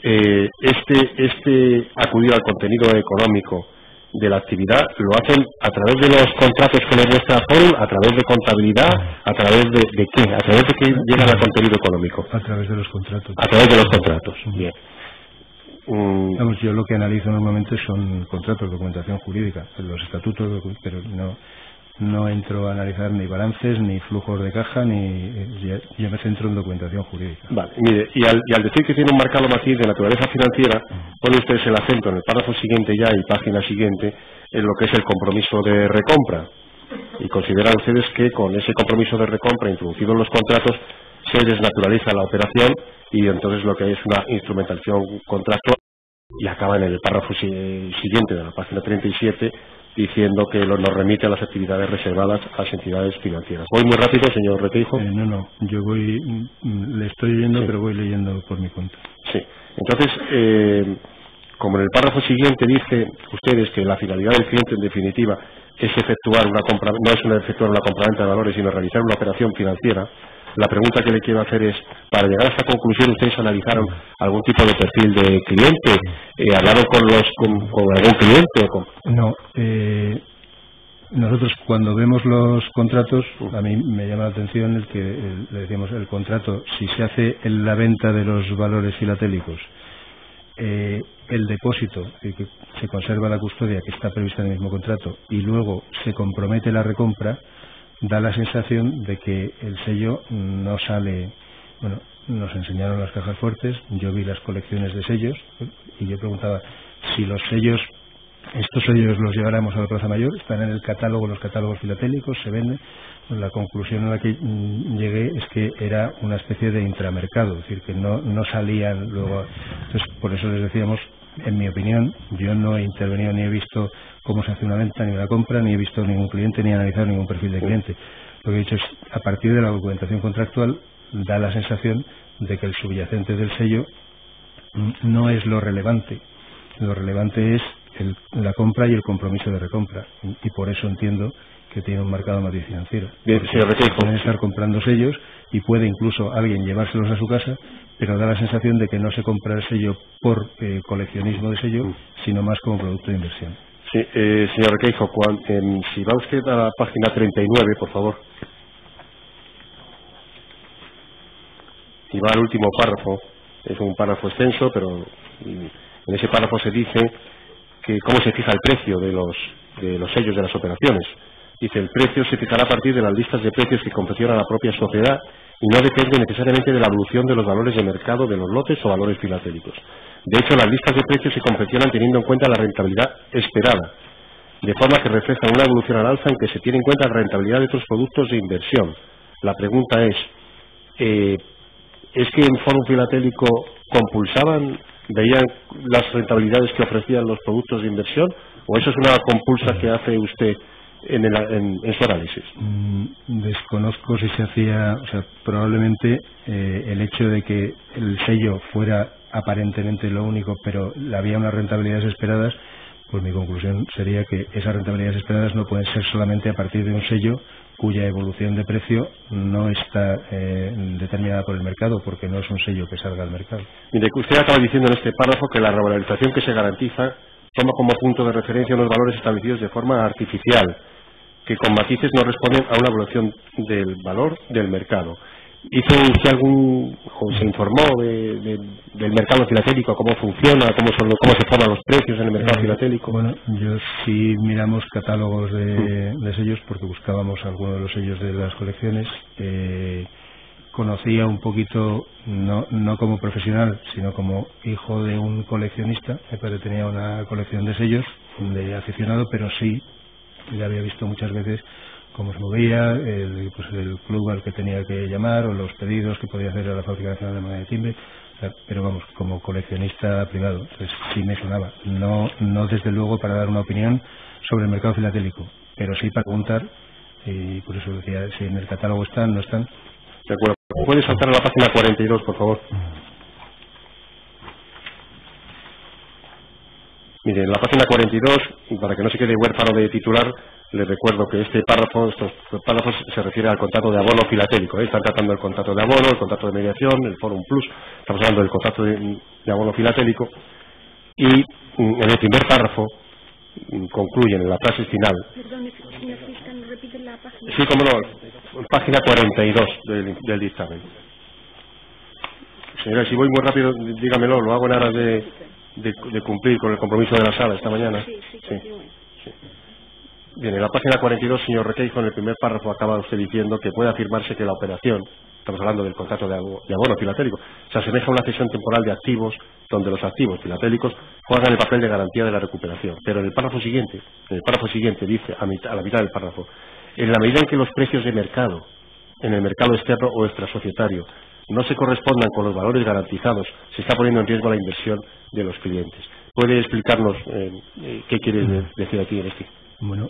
Este acudir al contenido económico de la actividad lo hacen a través de los contratos que les muestra Forum, a través de contabilidad, a través de qué, a través de qué llegan al contenido económico. A través de los contratos. A través de los contratos, bien. Vamos, yo lo que analizo normalmente son contratos, documentación jurídica, los estatutos, pero no entro a analizar ni balances, ni flujos de caja, yo me centro en documentación jurídica. Vale, mire, y al decir que tiene un marcado matiz de naturaleza financiera, ponen ustedes el acento en el párrafo siguiente ya y página siguiente en lo que es el compromiso de recompra. Y consideran ustedes que con ese compromiso de recompra introducido en los contratos se desnaturaliza la operación y entonces lo que es una instrumentación contractual, y acaba en el párrafo siguiente de la página 37 diciendo que nos remite a las actividades reservadas a las entidades financieras. ¿Voy muy rápido, señor Requeijo? No, yo le estoy leyendo, sí, pero voy leyendo por mi cuenta. Sí, entonces, como en el párrafo siguiente dice ustedes que la finalidad del cliente en definitiva es efectuar una compra, no es efectuar una compraventa de valores, sino realizar una operación financiera, la pregunta que le quiero hacer es, para llegar a esta conclusión, ¿ustedes analizaron algún tipo de perfil de cliente? ¿Hablaron con algún cliente? No. Nosotros cuando vemos los contratos, a mí me llama la atención le decíamos el contrato, si se hace en la venta de los valores filatélicos, el depósito, que se conserva la custodia que está prevista en el mismo contrato, y luego se compromete la recompra, da la sensación de que el sello no sale. Bueno, nos enseñaron las cajas fuertes, yo vi las colecciones de sellos y yo preguntaba si estos sellos los lleváramos a la Plaza Mayor, están en el catálogo, los catálogos filatélicos, se venden. Pues la conclusión a la que llegué es que era una especie de intramercado, es decir, que no salían luego. Entonces, por eso les decíamos, en mi opinión, yo no he intervenido ni he visto cómo se hace una venta ni una compra, ni he visto ningún cliente, ni he analizado ningún perfil de cliente. Lo que he dicho es, a partir de la documentación contractual, da la sensación de que el subyacente del sello no es lo relevante. Lo relevante es la compra y el compromiso de recompra. Y por eso entiendo que tiene un marcado matiz financiero. Bien, señor Requeijo. Pueden estar comprando sellos y puede incluso alguien llevárselos a su casa, pero da la sensación de que no se compra el sello por coleccionismo de sello, sino más como producto de inversión. Sí, señor Requeijo, si va usted a la página 39, por favor. Y va al último párrafo. Es un párrafo extenso, pero en ese párrafo se dice que cómo se fija el precio de los sellos de las operaciones. Dice, el precio se fijará a partir de las listas de precios que confecciona la propia sociedad y no depende necesariamente de la evolución de los valores de mercado de los lotes o valores filatélicos. De hecho, las listas de precios se confeccionan teniendo en cuenta la rentabilidad esperada, de forma que reflejan una evolución al alza en que se tiene en cuenta la rentabilidad de otros productos de inversión. La pregunta es que en Forum Filatélico compulsaban, veían las rentabilidades que ofrecían los productos de inversión, o eso es una compulsa que hace usted en su análisis? Desconozco si se hacía, probablemente el hecho de que el sello fuera aparentemente lo único, pero había unas rentabilidades esperadas, pues mi conclusión sería que esas rentabilidades esperadas no pueden ser solamente a partir de un sello cuya evolución de precio no está determinada por el mercado, porque no es un sello que salga al mercado. Mire, que usted acaba diciendo en este párrafo que la revalorización que se garantiza toma como punto de referencia unos valores establecidos de forma artificial, que con matices no responden a una evaluación del valor del mercado. ¿Hizo usted o se informó del mercado filatélico, cómo funciona, cómo se forman los precios en el mercado filatélico? Bueno, yo sí miramos catálogos de sellos, porque buscábamos algunos de los sellos de las colecciones. Conocía un poquito, no como profesional, sino como hijo de un coleccionista. Mi padre tenía una colección de sellos, de aficionado, pero sí le había visto muchas veces cómo se movía, el club al que tenía que llamar, o los pedidos que podía hacer a la Fábrica Nacional de Moneda de Timbre, pero vamos, como coleccionista privado, entonces sí me sonaba. No desde luego para dar una opinión sobre el mercado filatélico, pero sí para preguntar, y por eso decía si en el catálogo están, no están. De acuerdo. ¿Puede saltar a la página 42, por favor? Mire, en la página 42, y para que no se quede huérfano de titular, les recuerdo que estos párrafos se refieren al contrato de abono filatélico. Están tratando el contrato de abono, el contrato de mediación, el Forum Plus, estamos hablando del contrato de abono filatélico. Y en el primer párrafo concluyen en la frase final. Perdone, señor fiscal, ¿me repite la página? Sí, cómo no, página 42 del dictamen. Señora, si voy muy rápido, dígamelo, lo hago en aras de cumplir con el compromiso de la sala esta mañana. Sí. Bien, en la página 42, señor Requeijo, en el primer párrafo acaba usted diciendo que puede afirmarse que la operación, estamos hablando del contrato de abono filatélico, se asemeja a una cesión temporal de activos donde los activos filatélicos juegan el papel de garantía de la recuperación. Pero en el párrafo siguiente dice, a la mitad del párrafo, en la medida en que los precios de mercado, en el mercado externo o extrasocietario, no se correspondan con los valores garantizados, se está poniendo en riesgo la inversión de los clientes. ¿Puede explicarnos qué quiere decir aquí en este? Bueno,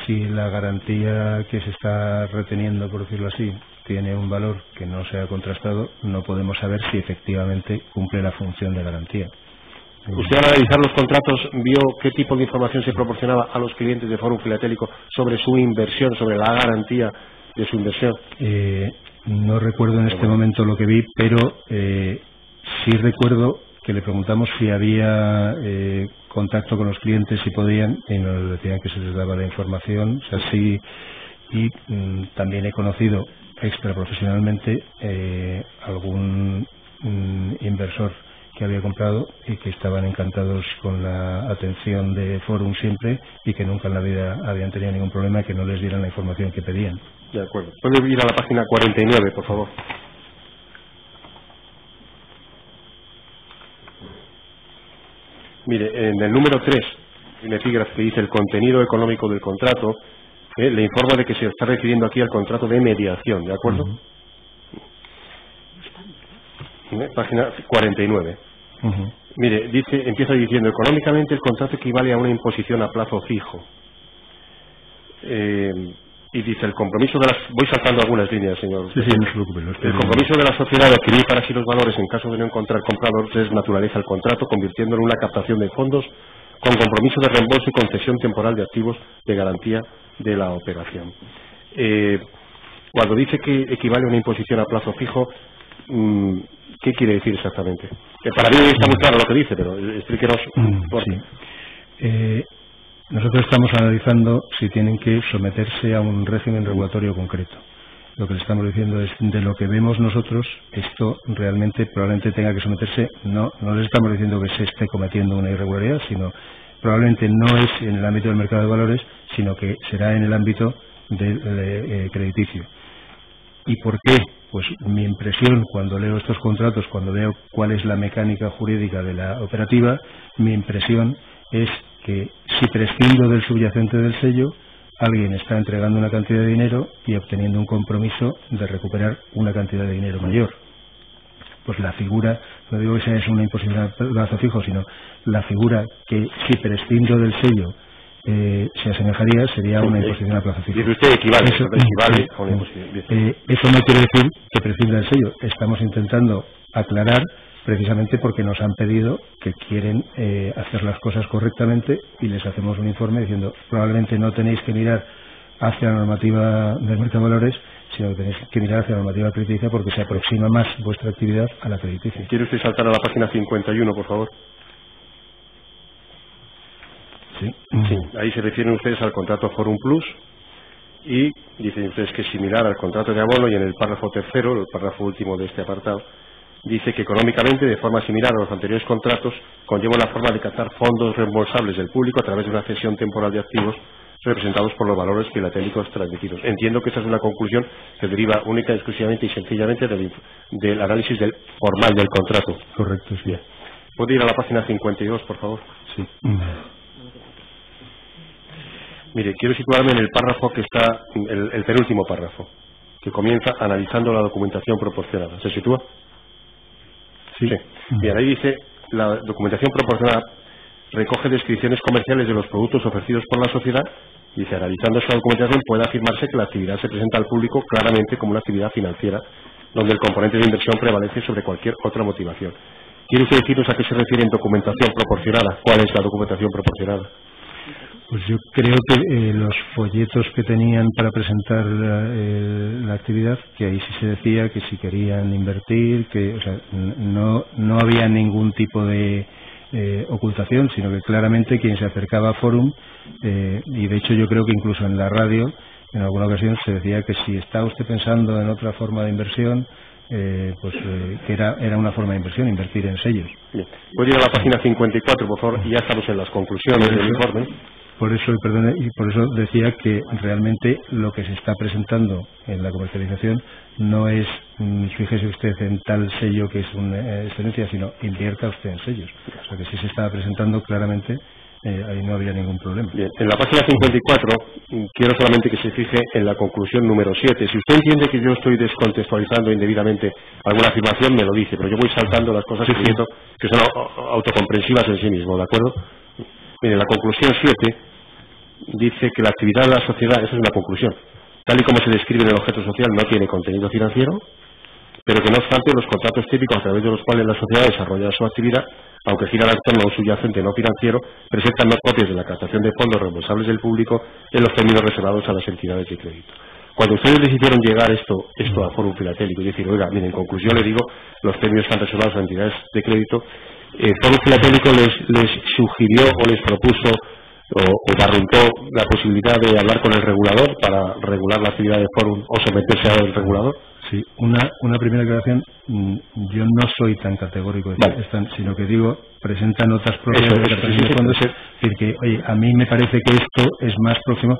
si la garantía que se está reteniendo, por decirlo así, tiene un valor que no se ha contrastado, no podemos saber si efectivamente cumple la función de garantía. ¿Usted al analizar los contratos vio qué tipo de información se proporcionaba a los clientes de Fórum Filatélico sobre su inversión, sobre la garantía de su inversión? No recuerdo en este momento lo que vi, pero sí recuerdo que le preguntamos si había contacto con los clientes, si podían, y nos decían que se les daba la información. O sea, sí, y también he conocido extraprofesionalmente algún inversor que había comprado y que estaban encantados con la atención de Fórum siempre y que nunca en la vida habían tenido ningún problema, que no les dieran la información que pedían. De acuerdo. ¿Puede ir a la página 49, por favor? Mire, en el número 3, en epígrafe que dice el contenido económico del contrato, le informo de que se está refiriendo aquí al contrato de mediación, ¿de acuerdo? Página 49. Mire, empieza diciendo, económicamente el contrato equivale a una imposición a plazo fijo. Y dice, el compromiso de las... Voy saltando algunas líneas, señor. Sí, no se preocupe. El compromiso de la sociedad de adquirir para sí los valores en caso de no encontrar comprador desnaturaliza el contrato, convirtiéndolo en una captación de fondos con compromiso de reembolso y concesión temporal de activos de garantía de la operación. Cuando dice que equivale a una imposición a plazo fijo, ¿qué quiere decir exactamente? Para mí está muy claro lo que dice, pero explíquenos. Sí. Nosotros estamos analizando si tienen que someterse a un régimen regulatorio concreto. Lo que le estamos diciendo es, de lo que vemos nosotros, esto realmente probablemente tenga que someterse, no les estamos diciendo que se esté cometiendo una irregularidad, sino probablemente no es en el ámbito del mercado de valores, sino que será en el ámbito del crediticio. ¿Y por qué? Pues mi impresión cuando leo estos contratos, cuando veo cuál es la mecánica jurídica de la operativa, mi impresión es que si prescindo del subyacente del sello, alguien está entregando una cantidad de dinero y obteniendo un compromiso de recuperar una cantidad de dinero mayor. Pues la figura, no digo que sea una imposición a plazo fijo, sino la figura que si prescindo del sello se asemejaría sería una imposición a plazo fijo. Dice usted equivale a una imposición. Eso no quiere decir que prescinda del sello. Estamos intentando aclarar precisamente porque nos han pedido que quieren hacer las cosas correctamente y les hacemos un informe diciendo probablemente no tenéis que mirar hacia la normativa del mercado de valores, sino que tenéis que mirar hacia la normativa crediticia porque se aproxima más vuestra actividad a la crediticia. ¿Quiere usted saltar a la página 51, por favor? Sí. Ahí se refieren ustedes al contrato Fórum Plus y dicen ustedes que es similar al contrato de abono, y en el párrafo tercero, el párrafo último de este apartado, dice que económicamente, de forma similar a los anteriores contratos, conlleva la forma de captar fondos reembolsables del público a través de una cesión temporal de activos representados por los valores filatélicos transmitidos. Entiendo que esa es una conclusión que deriva única, exclusivamente y sencillamente del análisis formal del contrato. Correcto, sí. Bien. ¿Puede ir a la página 52, por favor? Sí. Mire, quiero situarme en el párrafo que está, el penúltimo párrafo, que comienza analizando la documentación proporcionada. ¿Se sitúa? Sí. Bien, ahí dice, la documentación proporcionada recoge descripciones comerciales de los productos ofrecidos por la sociedad. Dice, analizando esta documentación puede afirmarse que la actividad se presenta al público claramente como una actividad financiera, donde el componente de inversión prevalece sobre cualquier otra motivación. ¿Quiere usted decirnos a qué se refiere en documentación proporcionada? ¿Cuál es la documentación proporcionada? Pues yo creo que los folletos que tenían para presentar la actividad, que ahí sí se decía que si querían invertir, que o sea, no había ningún tipo de ocultación, sino que claramente quien se acercaba a Forum, y de hecho yo creo que incluso en la radio en alguna ocasión se decía que si está usted pensando en otra forma de inversión, que era una forma de inversión, invertir en sellos. Bien. Voy a ir a la página 54, por favor, y ya estamos en las conclusiones del informe. Por eso decía que realmente lo que se está presentando en la comercialización no es, fíjese usted en tal sello que es una excelencia, sino invierta usted en sellos. O sea que sí se estaba presentando claramente, ahí no había ningún problema. Bien. En la página 54 quiero solamente que se fije en la conclusión número 7. Si usted entiende que yo estoy descontextualizando indebidamente alguna afirmación, me lo dice, pero yo voy saltando las cosas que son autocomprensivas en sí mismo, ¿de acuerdo? Mire, la conclusión 7 dice que la actividad de la sociedad, esa es una conclusión, tal y como se describe en el objeto social, no tiene contenido financiero, pero que no obstante los contratos típicos a través de los cuales la sociedad desarrolla su actividad, aunque gira al entorno subyacente no financiero, presentan no copias de la captación de fondos reembolsables del público en los términos reservados a las entidades de crédito. Cuando ustedes les hicieron llegar esto a Forum Filatélico y decir, oiga, miren, en conclusión le digo, los términos están reservados a entidades de crédito, Forum Filatélico les sugirió o les propuso o barruntó la posibilidad de hablar con el regulador para regular la actividad de Forum o someterse al regulador. Sí, una primera aclaración, yo no soy tan categórico, sino que digo, presentan notas propias de captación de fondos, es decir que, oye, a mí me parece que esto es más próximo,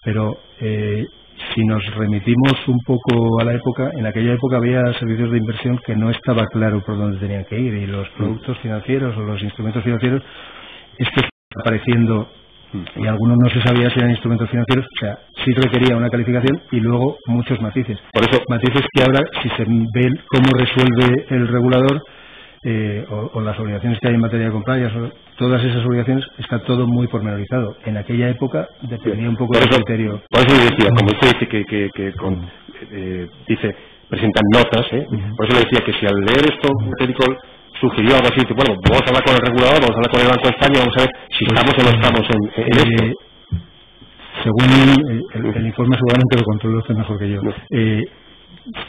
pero si nos remitimos un poco a la época, en aquella época había servicios de inversión que no estaba claro por dónde tenían que ir, y los productos financieros o los instrumentos financieros, esto está apareciendo, y algunos no se sabía si eran instrumentos financieros, o sea, sí requería una calificación y luego muchos matices. Por eso, matices que ahora, si se ve cómo resuelve el regulador o las obligaciones que hay en materia de compliance, todas esas obligaciones, está todo muy pormenorizado. En aquella época dependía un poco del criterio. Por eso le decía, como usted dice dice, presentan notas, por eso le decía que si al leer esto, técnico sugirió algo así, bueno, vamos a hablar con el regulador, vamos a hablar con el Banco de España, vamos a ver si estamos o no estamos en esto. Según el informe seguramente lo controla usted mejor que yo.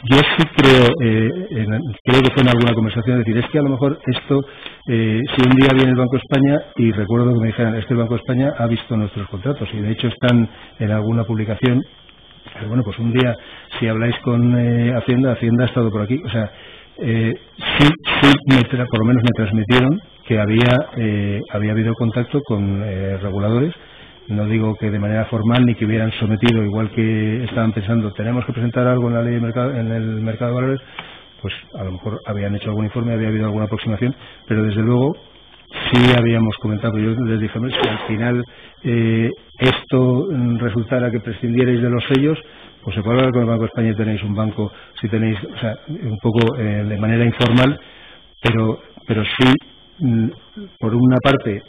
Yo sí creo que fue en alguna conversación decir, es que a lo mejor esto, si un día viene el Banco de España, y recuerdo que me dijeran, es que el Banco de España ha visto nuestros contratos, y de hecho están en alguna publicación, pero bueno, pues un día, si habláis con Hacienda ha estado por aquí, o sea, por lo menos me transmitieron que había habido contacto con reguladores. No digo que de manera formal ni que hubieran sometido, igual que estaban pensando, tenemos que presentar algo en la ley de mercado, en el mercado de valores, pues a lo mejor habían hecho algún informe, había habido alguna aproximación, pero desde luego sí habíamos comentado. Yo les dije, si al final esto resultara que prescindierais de los sellos, pues se puede hablar con el Banco de España y tenéis un banco, si tenéis, o sea, un poco de manera informal, pero sí, por una parte,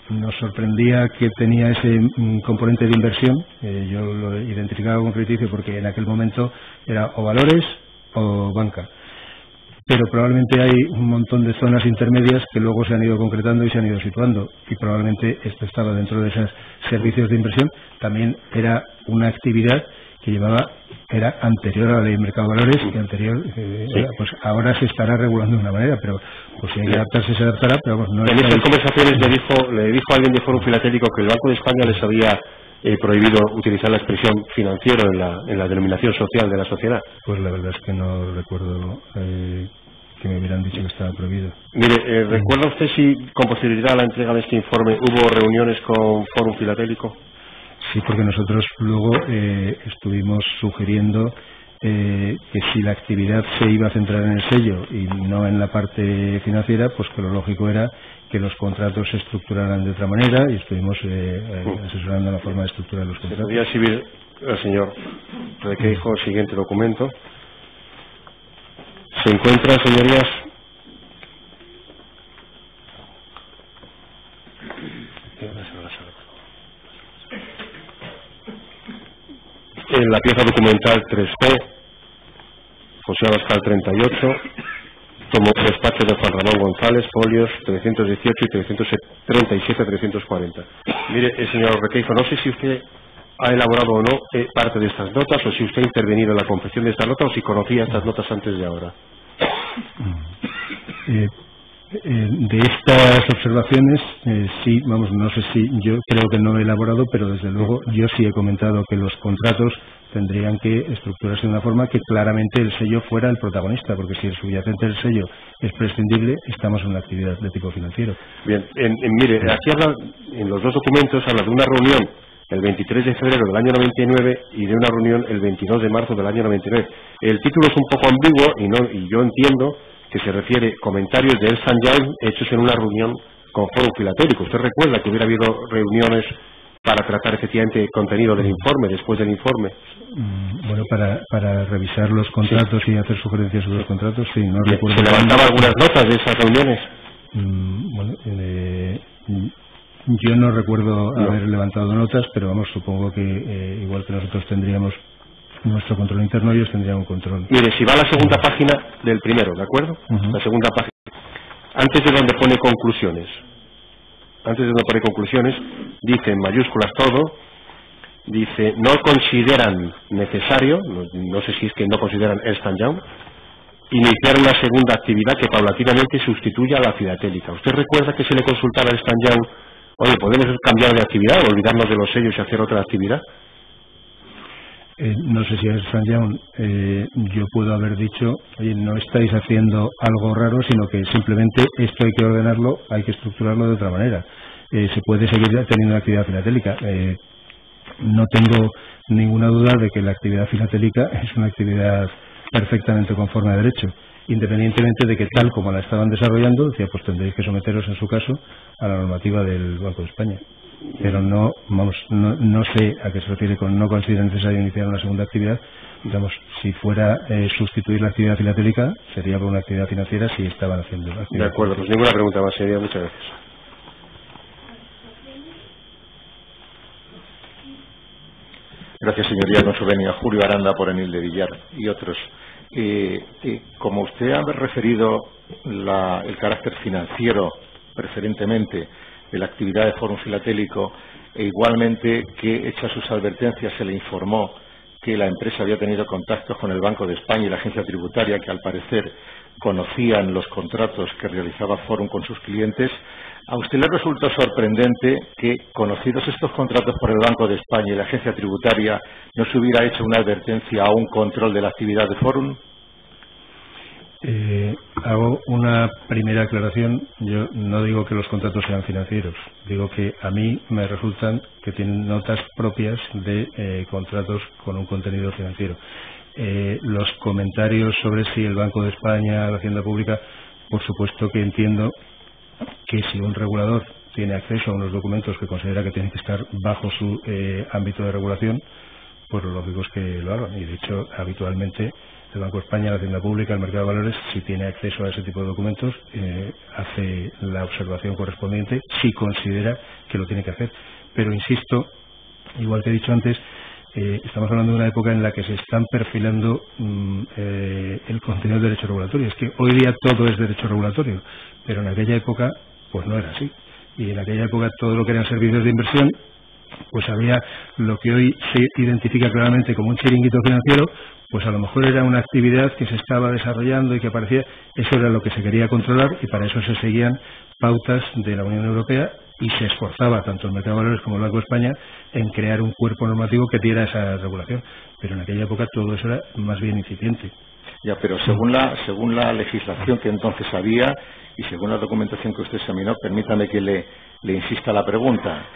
nos sorprendía que tenía ese componente de inversión. Yo lo identificaba con criterio porque en aquel momento era o valores o banca. Pero probablemente hay un montón de zonas intermedias que luego se han ido concretando y se han ido situando. Y probablemente esto estaba dentro de esos servicios de inversión. También era una actividad que era anterior a la ley de mercado de valores y anterior, pues ahora se estará regulando de una manera, pero pues si hay que adaptarse se adaptará, pero pues no. En esas conversaciones le dijo alguien de Forum Filatélico que el Banco de España les había prohibido utilizar la expresión financiero en la denominación social de la sociedad. Pues la verdad es que no recuerdo que me hubieran dicho que estaba prohibido. Mire, ¿recuerda usted si con posterioridad a la entrega de este informe hubo reuniones con Forum Filatélico? Sí, porque nosotros luego estuvimos sugiriendo que si la actividad se iba a centrar en el sello y no en la parte financiera, pues que lo lógico era que los contratos se estructuraran de otra manera, y estuvimos asesorando la forma de estructurar los contratos. Voy a exhibir al señor Requeijo el siguiente documento. Se encuentra, señorías, en la pieza documental 3P, José Abascal 38, tomo despacho de Juan Ramón González, folios 318 y 337 a 340. Mire, señor Requeijo, no sé si usted ha elaborado o no parte de estas notas, o si usted ha intervenido en la confección de estas notas, o si conocía estas notas antes de ahora. De estas observaciones, sí, vamos, no sé si, yo creo que no he elaborado, pero desde luego yo sí he comentado que los contratos tendrían que estructurarse de una forma que claramente el sello fuera el protagonista, porque si el subyacente del sello es prescindible, estamos en una actividad de tipo financiero. Bien, mire, aquí habla, en los dos documentos habla de una reunión el 23 de febrero del año 99 y de una reunión el 22 de marzo del año 99. El título es un poco ambiguo y yo entiendo que se refiere comentarios de Ernst & Young hechos en una reunión con Fórum Filatélico. ¿Usted recuerda que hubiera habido reuniones para tratar efectivamente el contenido del informe, después del informe? Bueno, para revisar los contratos y hacer sugerencias sobre los contratos, sí, no recuerdo. ¿Se levantaba algunas notas de esas reuniones? Bueno, yo no recuerdo haber levantado notas, pero vamos, supongo que igual que nosotros tendríamos nuestro control interno, ellos tendrían un control. Mire, si va a la segunda página del primero, ¿de acuerdo? La segunda página. Antes de donde pone conclusiones. Dice en mayúsculas todo, dice, no consideran necesario, no sé si es que no consideran Ernst & Young, iniciar una segunda actividad que paulatinamente sustituya a la filatélica. ¿Usted recuerda que se le consultaba a Ernst & Young, oye, podemos cambiar de actividad, olvidarnos de los sellos y hacer otra actividad? No sé si a Ernst & Young yo puedo haber dicho, oye, no estáis haciendo algo raro, sino que simplemente esto hay que ordenarlo, hay que estructurarlo de otra manera. Se puede seguir teniendo una actividad filatélica. No tengo ninguna duda de que la actividad filatélica es una actividad perfectamente conforme a derecho, independientemente de que tal como la estaban desarrollando, decía, pues tendréis que someteros en su caso a la normativa del Banco de España. Pero no sé a qué se refiere con no considera necesario iniciar una segunda actividad. Digamos, si fuera sustituir la actividad filatélica, sería por una actividad financiera si estaban haciendo la actividad. De acuerdo, pues ninguna pregunta más sería. Muchas gracias. Gracias, señoría. Con su venia, Julio Aranda por Enil de Villar y otros. Como usted ha referido el carácter financiero preferentemente de la actividad de Fórum Filatélico, e igualmente que, hechas sus advertencias, se le informó que la empresa había tenido contactos con el Banco de España y la agencia tributaria, que al parecer conocían los contratos que realizaba Fórum con sus clientes, ¿a usted le resultó sorprendente que, conocidos estos contratos por el Banco de España y la agencia tributaria, no se hubiera hecho una advertencia o un control de la actividad de Fórum? Hago una primera aclaración. Yo no digo que los contratos sean financieros, digo que a mí me resultan que tienen notas propias de contratos con un contenido financiero. Los comentarios sobre si el Banco de España, la Hacienda Pública, por supuesto que entiendo que si un regulador tiene acceso a unos documentos que considera que tienen que estar bajo su ámbito de regulación, pues lo lógico es que lo hagan. Y de hecho, habitualmente el Banco de España, la Hacienda Pública, el Mercado de Valores, si tiene acceso a ese tipo de documentos, hace la observación correspondiente si considera que lo tiene que hacer. Pero insisto, igual que he dicho antes, estamos hablando de una época en la que se están perfilando el contenido del derecho regulatorio. Es que hoy día todo es derecho regulatorio, pero en aquella época pues no era así. Y en aquella época todo lo que eran servicios de inversión, pues había lo que hoy se identifica claramente como un chiringuito financiero, pues a lo mejor era una actividad que se estaba desarrollando y que parecía, eso era lo que se quería controlar, y para eso se seguían pautas de la Unión Europea y se esforzaba tanto el Mercado de Valores como el Banco de España en crear un cuerpo normativo que diera esa regulación. Pero en aquella época todo eso era más bien incipiente. Ya, pero según la legislación que entonces había y según la documentación que usted examinó, permítame que le insista la pregunta.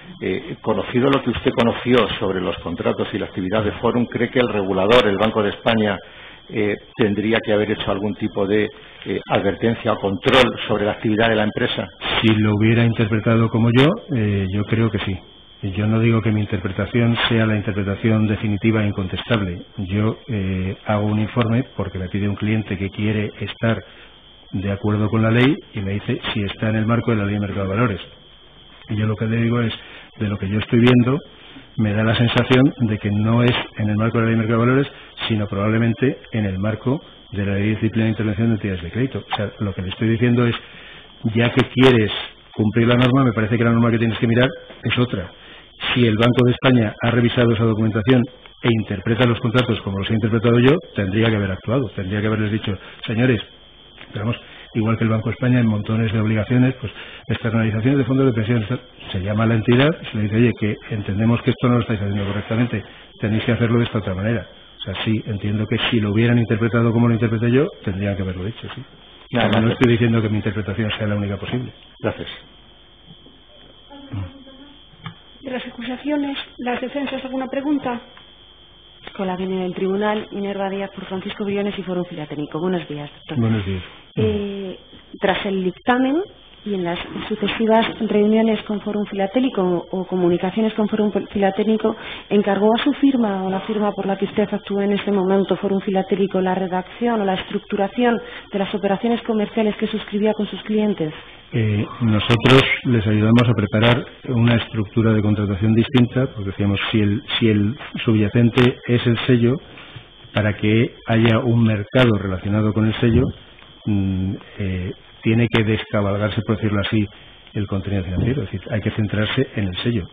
Conocido lo que usted conoció sobre los contratos y la actividad de Fórum, ¿cree que el regulador, el Banco de España, tendría que haber hecho algún tipo de advertencia o control sobre la actividad de la empresa? Si lo hubiera interpretado como yo creo que sí. Yo no digo que mi interpretación sea la interpretación definitiva e incontestable. Yo hago un informe porque me pide un cliente que quiere estar de acuerdo con la ley y me dice si está en el marco de la ley de Mercado de Valores. Y yo lo que le digo es, de lo que yo estoy viendo, me da la sensación de que no es en el marco de la ley de Mercado de Valores, sino probablemente en el marco de la ley de disciplina de intervención de entidades de crédito. O sea, lo que le estoy diciendo es, ya que quieres cumplir la norma, me parece que la norma que tienes que mirar es otra. Si el Banco de España ha revisado esa documentación e interpreta los contratos como los he interpretado yo, tendría que haber actuado, tendría que haberles dicho, señores, igual que el Banco de España, en montones de obligaciones, pues externalizaciones de fondos de pensiones. Se llama a la entidad y se le dice, oye, que entendemos que esto no lo estáis haciendo correctamente, tenéis que hacerlo de esta otra manera. O sea, sí, entiendo que si lo hubieran interpretado como lo interpreté yo, tendrían que haberlo hecho, sí. No estoy diciendo que mi interpretación sea la única posible. Gracias. De las acusaciones, las defensas, ¿alguna pregunta? Con la venia del tribunal, Minerva Díaz por Francisco Briones y Fórum Filatélico. Buenos días, doctor. Buenos días. Tras el dictamen y en las sucesivas reuniones con Fórum Filatélico o comunicaciones con Fórum Filatélico, ¿encargó a su firma o la firma por la que usted actúa en este momento, Fórum Filatélico, la redacción o la estructuración de las operaciones comerciales que suscribía con sus clientes? Nosotros les ayudamos a preparar una estructura de contratación distinta, porque decíamos, si el subyacente es el sello, para que haya un mercado relacionado con el sello, tiene que descabalgarse, por decirlo así, el contenido financiero. Es decir, hay que centrarse en el sello.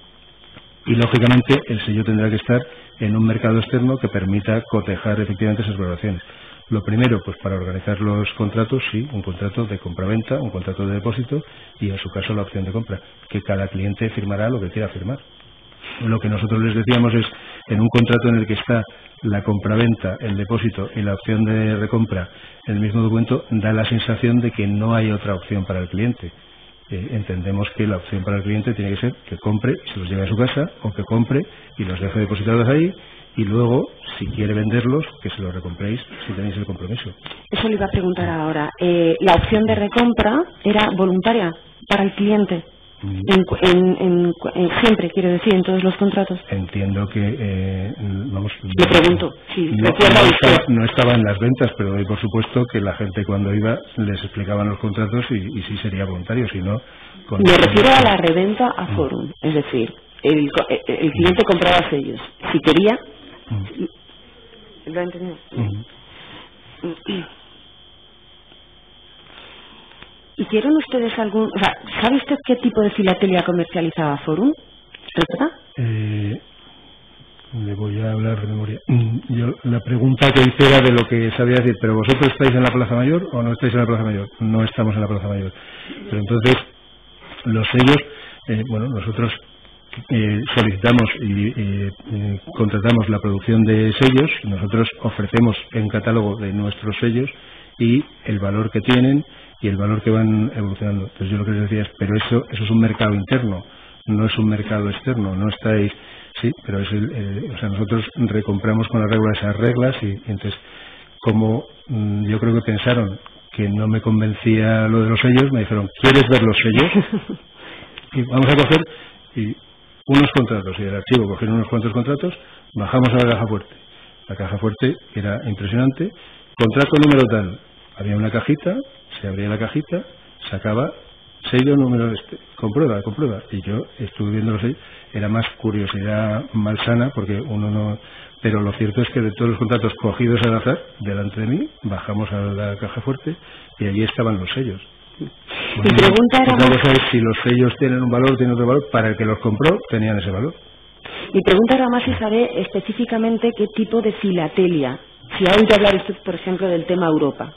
Y, lógicamente, el sello tendrá que estar en un mercado externo que permita cotejar efectivamente esas valoraciones. Lo primero, pues para organizar los contratos, sí, un contrato de compraventa, un contrato de depósito y, en su caso, la opción de compra, que cada cliente firmará lo que quiera firmar. Lo que nosotros les decíamos es, en un contrato en el que está la compraventa, el depósito y la opción de recompra en el mismo documento, da la sensación de que no hay otra opción para el cliente. Entendemos que la opción para el cliente tiene que ser que compre y se los lleve a su casa, o que compre y los deje depositados ahí, y luego, si quiere venderlos, que se los recompréis si tenéis el compromiso. Eso le iba a preguntar ahora. La opción de recompra era voluntaria para el cliente. Siempre, quiero decir, en todos los contratos. Entiendo que, vamos... Le pregunto, sí, no estaba en las ventas, pero doy por supuesto que la gente cuando iba les explicaban los contratos y sí sería voluntario, si no... Me refiero a la reventa a Fórum, es decir, el cliente compraba sellos. Si quería... ¿Lo ha entendido? ¿Hicieron ustedes algún... O sea, ¿sabe usted qué tipo de filatelia comercializaba Fórum? ¿Recuerda? Le voy a hablar de memoria. Yo la pregunta que hice era de lo que sabía decir, pero ¿vosotros estáis en la Plaza Mayor o no estáis en la Plaza Mayor? No estamos en la Plaza Mayor. Pero entonces, los sellos, nosotros solicitamos y contratamos la producción de sellos, nosotros ofrecemos en catálogo de nuestros sellos y el valor que tienen y el valor que van evolucionando. Entonces yo lo que les decía es, pero eso es un mercado interno, no es un mercado externo, no estáis... Sí, pero es nosotros recompramos con la regla esas reglas y entonces, como yo creo que pensaron que no me convencía lo de los sellos, me dijeron, ¿quieres ver los sellos? Y vamos a coger unos contratos, y del archivo cogieron unos cuantos contratos, bajamos a la caja fuerte. La caja fuerte era impresionante, contrato número tal, había una cajita, se abría la cajita, sacaba sello número comprueba, y yo estuve viendo los sellos, era más curiosidad malsana porque uno no, pero lo cierto es que de todos los contratos cogidos al azar delante de mí, bajamos a la caja fuerte y allí estaban los sellos. Mi pregunta era otra cosa es si los sellos tienen un valor, tienen otro valor, para el que los compró tenían ese valor. Mi pregunta era más si sabe específicamente qué tipo de filatelia, si ha oído hablar usted, por ejemplo, del tema Europa.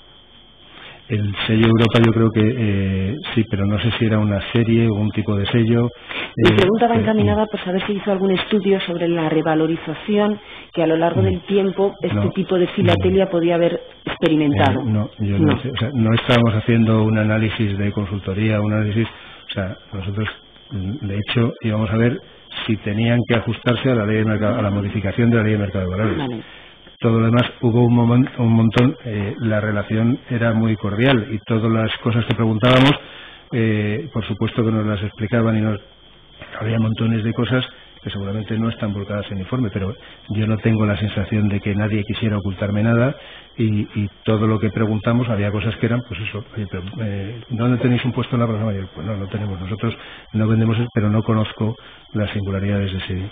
El sello Europa yo creo que sí, pero no sé si era una serie o un tipo de sello. Mi pregunta va encaminada por saber si hizo algún estudio sobre la revalorización que a lo largo del tiempo este tipo de filatelia podía haber experimentado. Yo no sé, no estábamos haciendo un análisis de consultoría, nosotros de hecho íbamos a ver si tenían que ajustarse a la ley de mercado, a la modificación de la ley de mercado de valores. Vale. Todo lo demás hubo un montón, la relación era muy cordial y todas las cosas que preguntábamos, por supuesto que nos las explicaban y había montones de cosas que seguramente no están volcadas en el informe, pero yo no tengo la sensación de que nadie quisiera ocultarme nada y todo lo que preguntamos había cosas que eran, pues eso, oye, pero ¿dónde tenéis un puesto en la Plaza Mayor? Pues no tenemos, nosotros no vendemos, pero no conozco las singularidades de ese,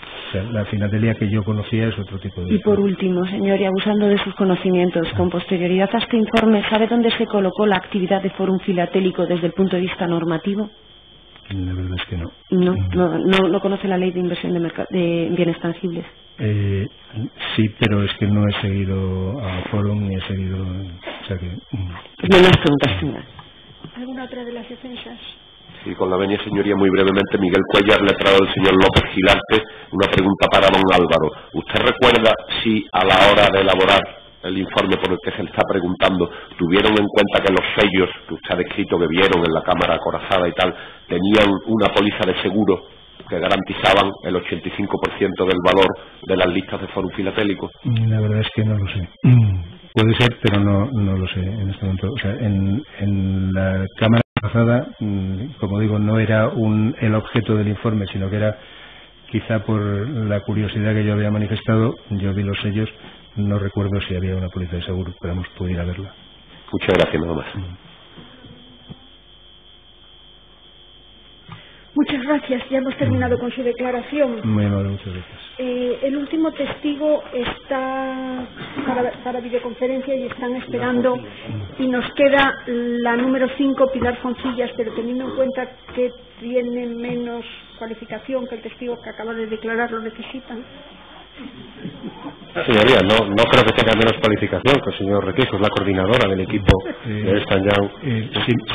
la filatelia que yo conocía es otro tipo de... Y por último, señor, y abusando de sus conocimientos, con posterioridad a este informe, ¿sabe dónde se colocó la actividad de Fórum Filatélico desde el punto de vista normativo? La verdad es que no. No conoce la ley de inversión de bienes tangibles. Sí, pero es que no he seguido a Fórum ni he seguido... Pues no las preguntas, señora. alguna otra de las defensas? Sí, con la venia, señoría, muy brevemente. Miguel Cuellar, letrado del señor López Gilarte. Una pregunta para don Álvaro. ¿Usted recuerda si a la hora de elaborar el informe por el que se le está preguntando tuvieron en cuenta que los sellos que usted ha descrito, que vieron en la cámara acorazada y tal, tenían una póliza de seguro que garantizaban el 85% del valor de las listas de Fórum Filatélico? La verdad es que no lo sé. Puede ser, pero no lo sé en este momento. O sea, en la cámara pasada, como digo, no era el objeto del informe, sino que era, quizá por la curiosidad que yo había manifestado, yo vi los sellos, no recuerdo si había una póliza de seguro, pero vamos, puedo ir a verla. Muchas gracias, nada más. Muchas gracias, ya hemos terminado con su declaración. Muy amable, muchas gracias. El último testigo está para videoconferencia y están esperando, y nos queda la número 5, Pilar Foncillas, pero teniendo en cuenta que tiene menos cualificación que el testigo que acaba de declarar, ¿lo necesitan? Señoría, no creo que tenga menos cualificación que el señor Requeijo, es la coordinadora del equipo de Ernst & Young.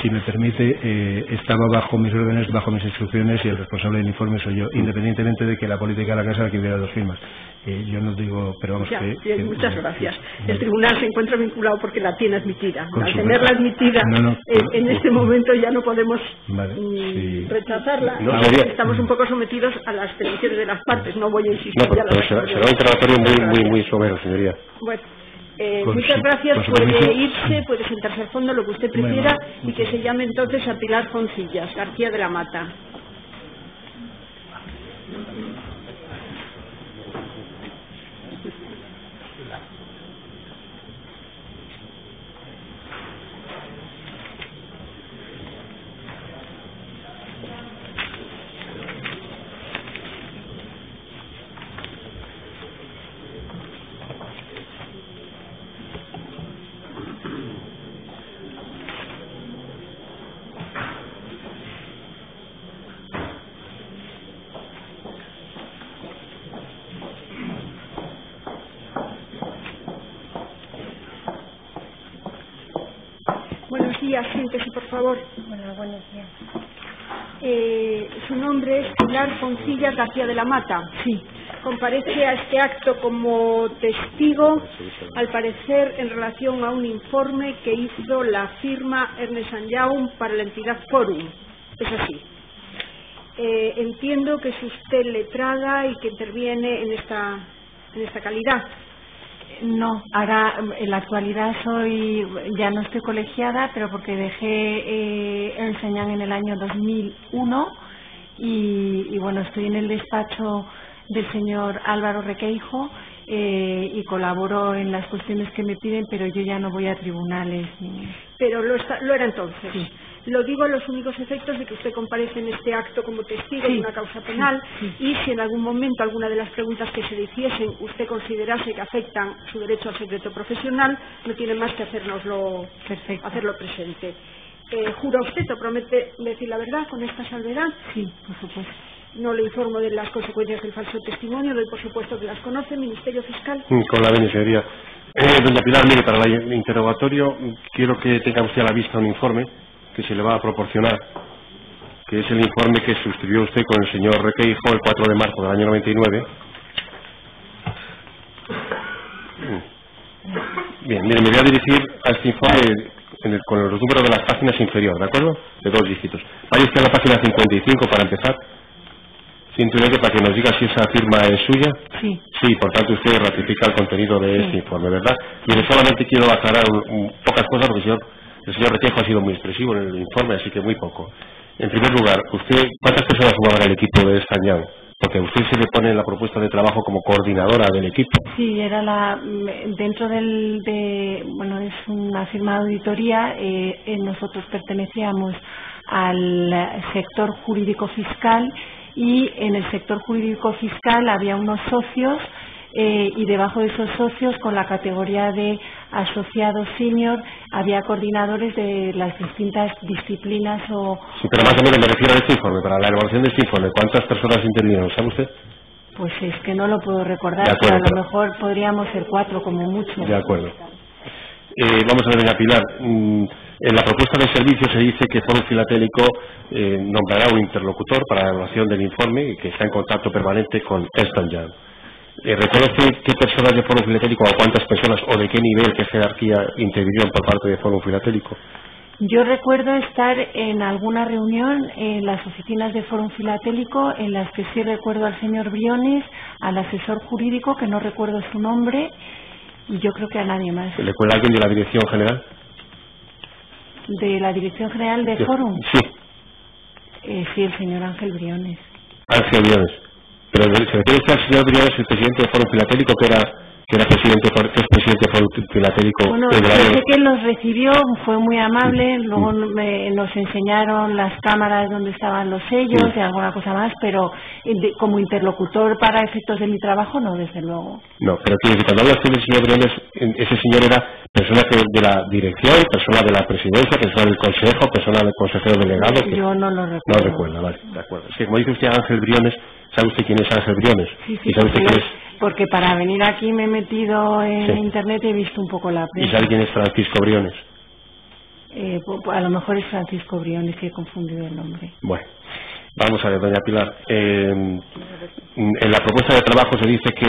Si me permite, estaba bajo mis órdenes, bajo mis instrucciones, y el responsable del informe soy yo, independientemente de que la política de la Casa que hubiera 2 firmas. Yo no digo, pero vamos muchas gracias. El tribunal se encuentra vinculado porque la tiene admitida. Al tenerla admitida, en este momento ya no podemos rechazarla. Estamos un poco sometidos a las peticiones de las partes. No voy a insistir. Será un interrogatorio muy somero, señoría. Bueno, muchas gracias. Puede irse, puede sentarse al fondo, lo que usted prefiera, y que se llame entonces a Pilar Foncillas García de la Mata. Buenos días, siéntese, por favor. Hola, buenos días. Su nombre es Pilar Foncillas García de la Mata. Sí. Comparece a este acto como testigo, al parecer, en relación a un informe que hizo la firma Ernst & Young para la entidad Fórum. Es así. Entiendo que es usted letrada y que interviene en esta calidad. No, ahora en la actualidad ya no estoy colegiada, pero porque dejé Ernst & Young en el año 2001 y bueno, estoy en el despacho del señor Álvaro Requeijo y colaboro en las cuestiones que me piden, pero yo ya no voy a tribunales. Pero lo era entonces. Sí. Lo digo a los únicos efectos de que usted comparece en este acto como testigo de una causa penal, y si en algún momento alguna de las preguntas que se le hiciesen usted considerase que afectan su derecho al secreto profesional, no tiene más que hacerlo presente. ¿Jura usted o promete decir la verdad con esta salvedad? Sí, por supuesto. No le informo de las consecuencias del falso testimonio, doy por supuesto que las conoce, Ministerio Fiscal. Con la venia, señoría. Doña Pilar, mire, para el interrogatorio quiero que tenga usted a la vista un informe que se le va a proporcionar, que es el informe que suscribió usted con el señor Requeijo el 4 de marzo del año 99. Bien, mire, me voy a dirigir a este informe con los números de las páginas inferiores, ¿de acuerdo? De 2 dígitos. Vaya usted a la página 55 para empezar. 120 para que nos diga si esa firma es suya. Sí. Sí, por tanto usted ratifica el contenido de este informe, ¿verdad? Mire, solamente quiero aclarar pocas cosas porque el señor Requeijo ha sido muy expresivo en el informe, así que muy poco. En primer lugar, ¿cuántas personas sumaban el equipo de Ernst & Young? Porque a usted se le pone en la propuesta de trabajo como coordinadora del equipo. Sí, era dentro bueno, es una firma de auditoría, nosotros pertenecíamos al sector jurídico fiscal y en el sector jurídico fiscal había unos socios y debajo de esos socios, con la categoría de asociado senior, había coordinadores de las distintas disciplinas Sí, pero más o menos me refiero a este informe, para la elaboración de este informe, ¿cuántas personas intervinieron? ¿Sabe usted? Pues es que no lo puedo recordar, pero a lo mejor podríamos ser 4 como mucho. De acuerdo. vamos a ver, doña Pilar, en la propuesta de servicio se dice que Fórum Filatélico nombrará un interlocutor para la evaluación del informe y que está en contacto permanente con Ernst & Young. ¿Reconoce qué personas de Fórum Filatélico o cuántas personas o de qué nivel, qué jerarquía intervinieron por parte de Fórum Filatélico? Yo recuerdo estar en alguna reunión en las oficinas de Fórum Filatélico en las que sí recuerdo al señor Briones, al asesor jurídico, que no recuerdo su nombre, y yo creo que a nadie más. ¿Le recuerda alguien de la Dirección General? ¿De la Dirección General de Fórum? Sí. Sí, el señor Ángel Briones. Ángel Briones. Pero se refiere usted al señor Briones, el presidente de Fórum Filatélico, que era presidente, que es presidente de Fórum Filatélico. Bueno, sé que los recibió, fue muy amable, luego nos enseñaron las cámaras donde estaban los sellos y alguna cosa más, pero como interlocutor para efectos de mi trabajo, no, desde luego. No, pero cuando hablas tú del señor Briones, ese señor era persona de la dirección, persona de la presidencia, persona del consejo, persona del consejero delegado. Yo no lo recuerdo. No recuerda, vale, de acuerdo. Es que como dice usted Ángel Briones, ¿sabe usted quién es Ángel Briones? Sí, ¿Y sabe usted quién es? Porque para venir aquí me he metido en internet y he visto un poco la prensa. ¿Y sabe quién es Francisco Briones? A lo mejor es Francisco Briones, que he confundido el nombre. Bueno, vamos a ver, doña Pilar. En la propuesta de trabajo se dice que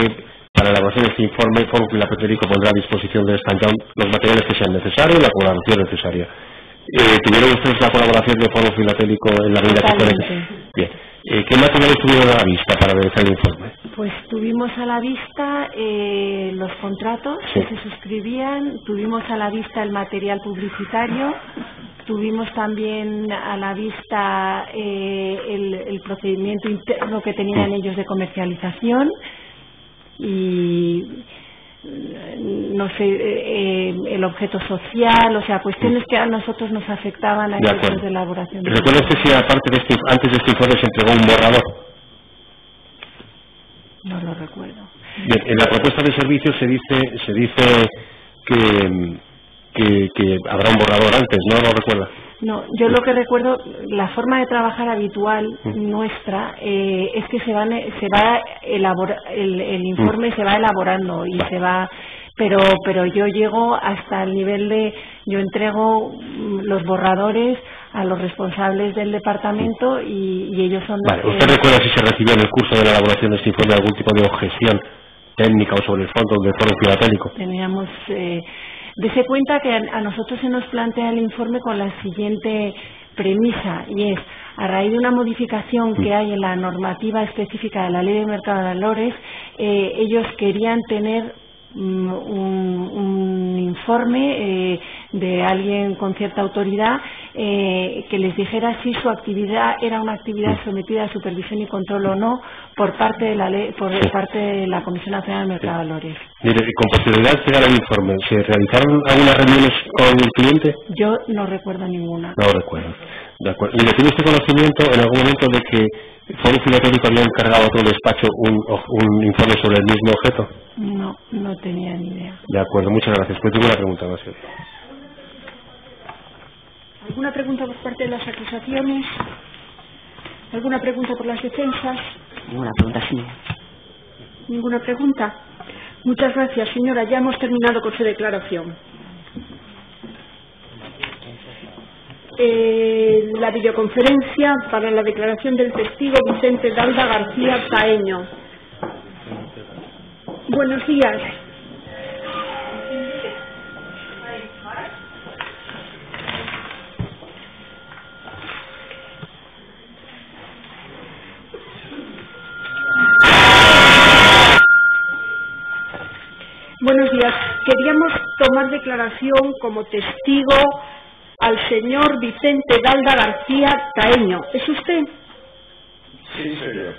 para la elaboración de este informe, Fórum Filatélico pondrá a disposición de Ernst & Young los materiales que sean necesarios y la colaboración necesaria. ¿Tuvieron ustedes la colaboración de Fórum Filatélico en la medida que fuera? Bien. ¿Qué materiales tuvieron a la vista para realizar el informe? Pues tuvimos a la vista los contratos que se suscribían, tuvimos a la vista el material publicitario, tuvimos también a la vista el procedimiento interno que tenían ellos de comercialización y no sé, el objeto social, o sea, cuestiones que a nosotros nos afectaban a efectos de elaboración. ¿Recuerda usted si aparte de antes de este informe se entregó un borrador? No lo recuerdo. Bien, en la propuesta de servicio se dice que habrá un borrador antes, ¿no? ¿No recuerda? No, yo lo que recuerdo, la forma de trabajar habitual nuestra es que se va el informe se va elaborando y se va, pero yo llego hasta el nivel de, yo entrego los borradores a los responsables del departamento y ellos son los que... ¿Usted recuerda si se recibió en el curso de la elaboración de este informe algún tipo de objeción técnica o sobre el fondo del Fórum Filatélico? Teníamos... Dese cuenta que a nosotros se nos plantea el informe con la siguiente premisa, y es, a raíz de una modificación que hay en la normativa específica de la Ley de Mercado de Valores, ellos querían tener un informe de alguien con cierta autoridad que les dijera si su actividad era una actividad sometida a supervisión y control o no por parte de la ley, por parte de la Comisión Nacional del Mercado de Valores. Mire, con posterioridad llega el informe. ¿Se realizaron algunas reuniones con el cliente? Yo no recuerdo ninguna. No recuerdo. De acuerdo. ¿Y tiene usted conocimiento en algún momento de que Fórum Filatélico había encargado a otro despacho un informe sobre el mismo objeto? No, no tenía ni idea. De acuerdo, muchas gracias. Pues tengo una pregunta más. ¿Alguna pregunta por parte de las acusaciones? ¿Alguna pregunta por las defensas? Ninguna pregunta, señora. ¿Ninguna pregunta? Muchas gracias, señora. Ya hemos terminado con su declaración. La videoconferencia para la declaración del testigo Vicente Dalda García Taeño. Buenos días. Buenos días. Queríamos tomar declaración como testigo al señor Vicente Dalda García Taeño. ¿Es usted? Sí, soy yo.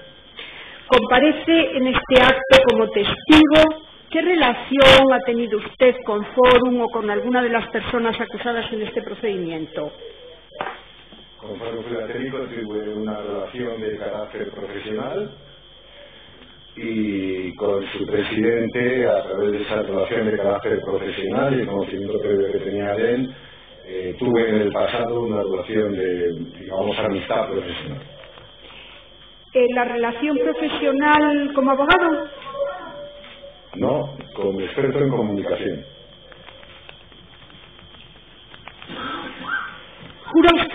Comparece en este acto como testigo. ¿Qué relación ha tenido usted con Fórum o con alguna de las personas acusadas en este procedimiento? Con Fórum Filatélico tuve una relación de carácter profesional y con su presidente, a través de esa relación de carácter profesional y el conocimiento previo que tenía de él, tuve en el pasado una relación de, digamos, amistad profesional. ¿La relación profesional como abogado? No, como experto en comunicación.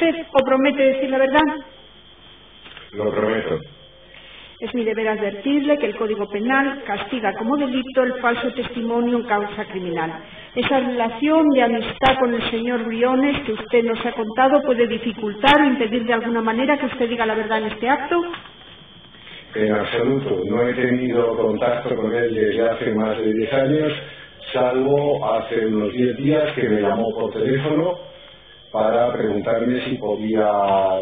usted o promete decir la verdad? Lo prometo. Es mi deber advertirle que el Código Penal castiga como delito el falso testimonio en causa criminal. Esa relación de amistad con el señor Briones que usted nos ha contado puede dificultar o impedir de alguna manera que usted diga la verdad en este acto. En absoluto. No he tenido contacto con él desde hace más de 10 años, salvo hace unos 10 días que me llamó por teléfono para preguntarme si podía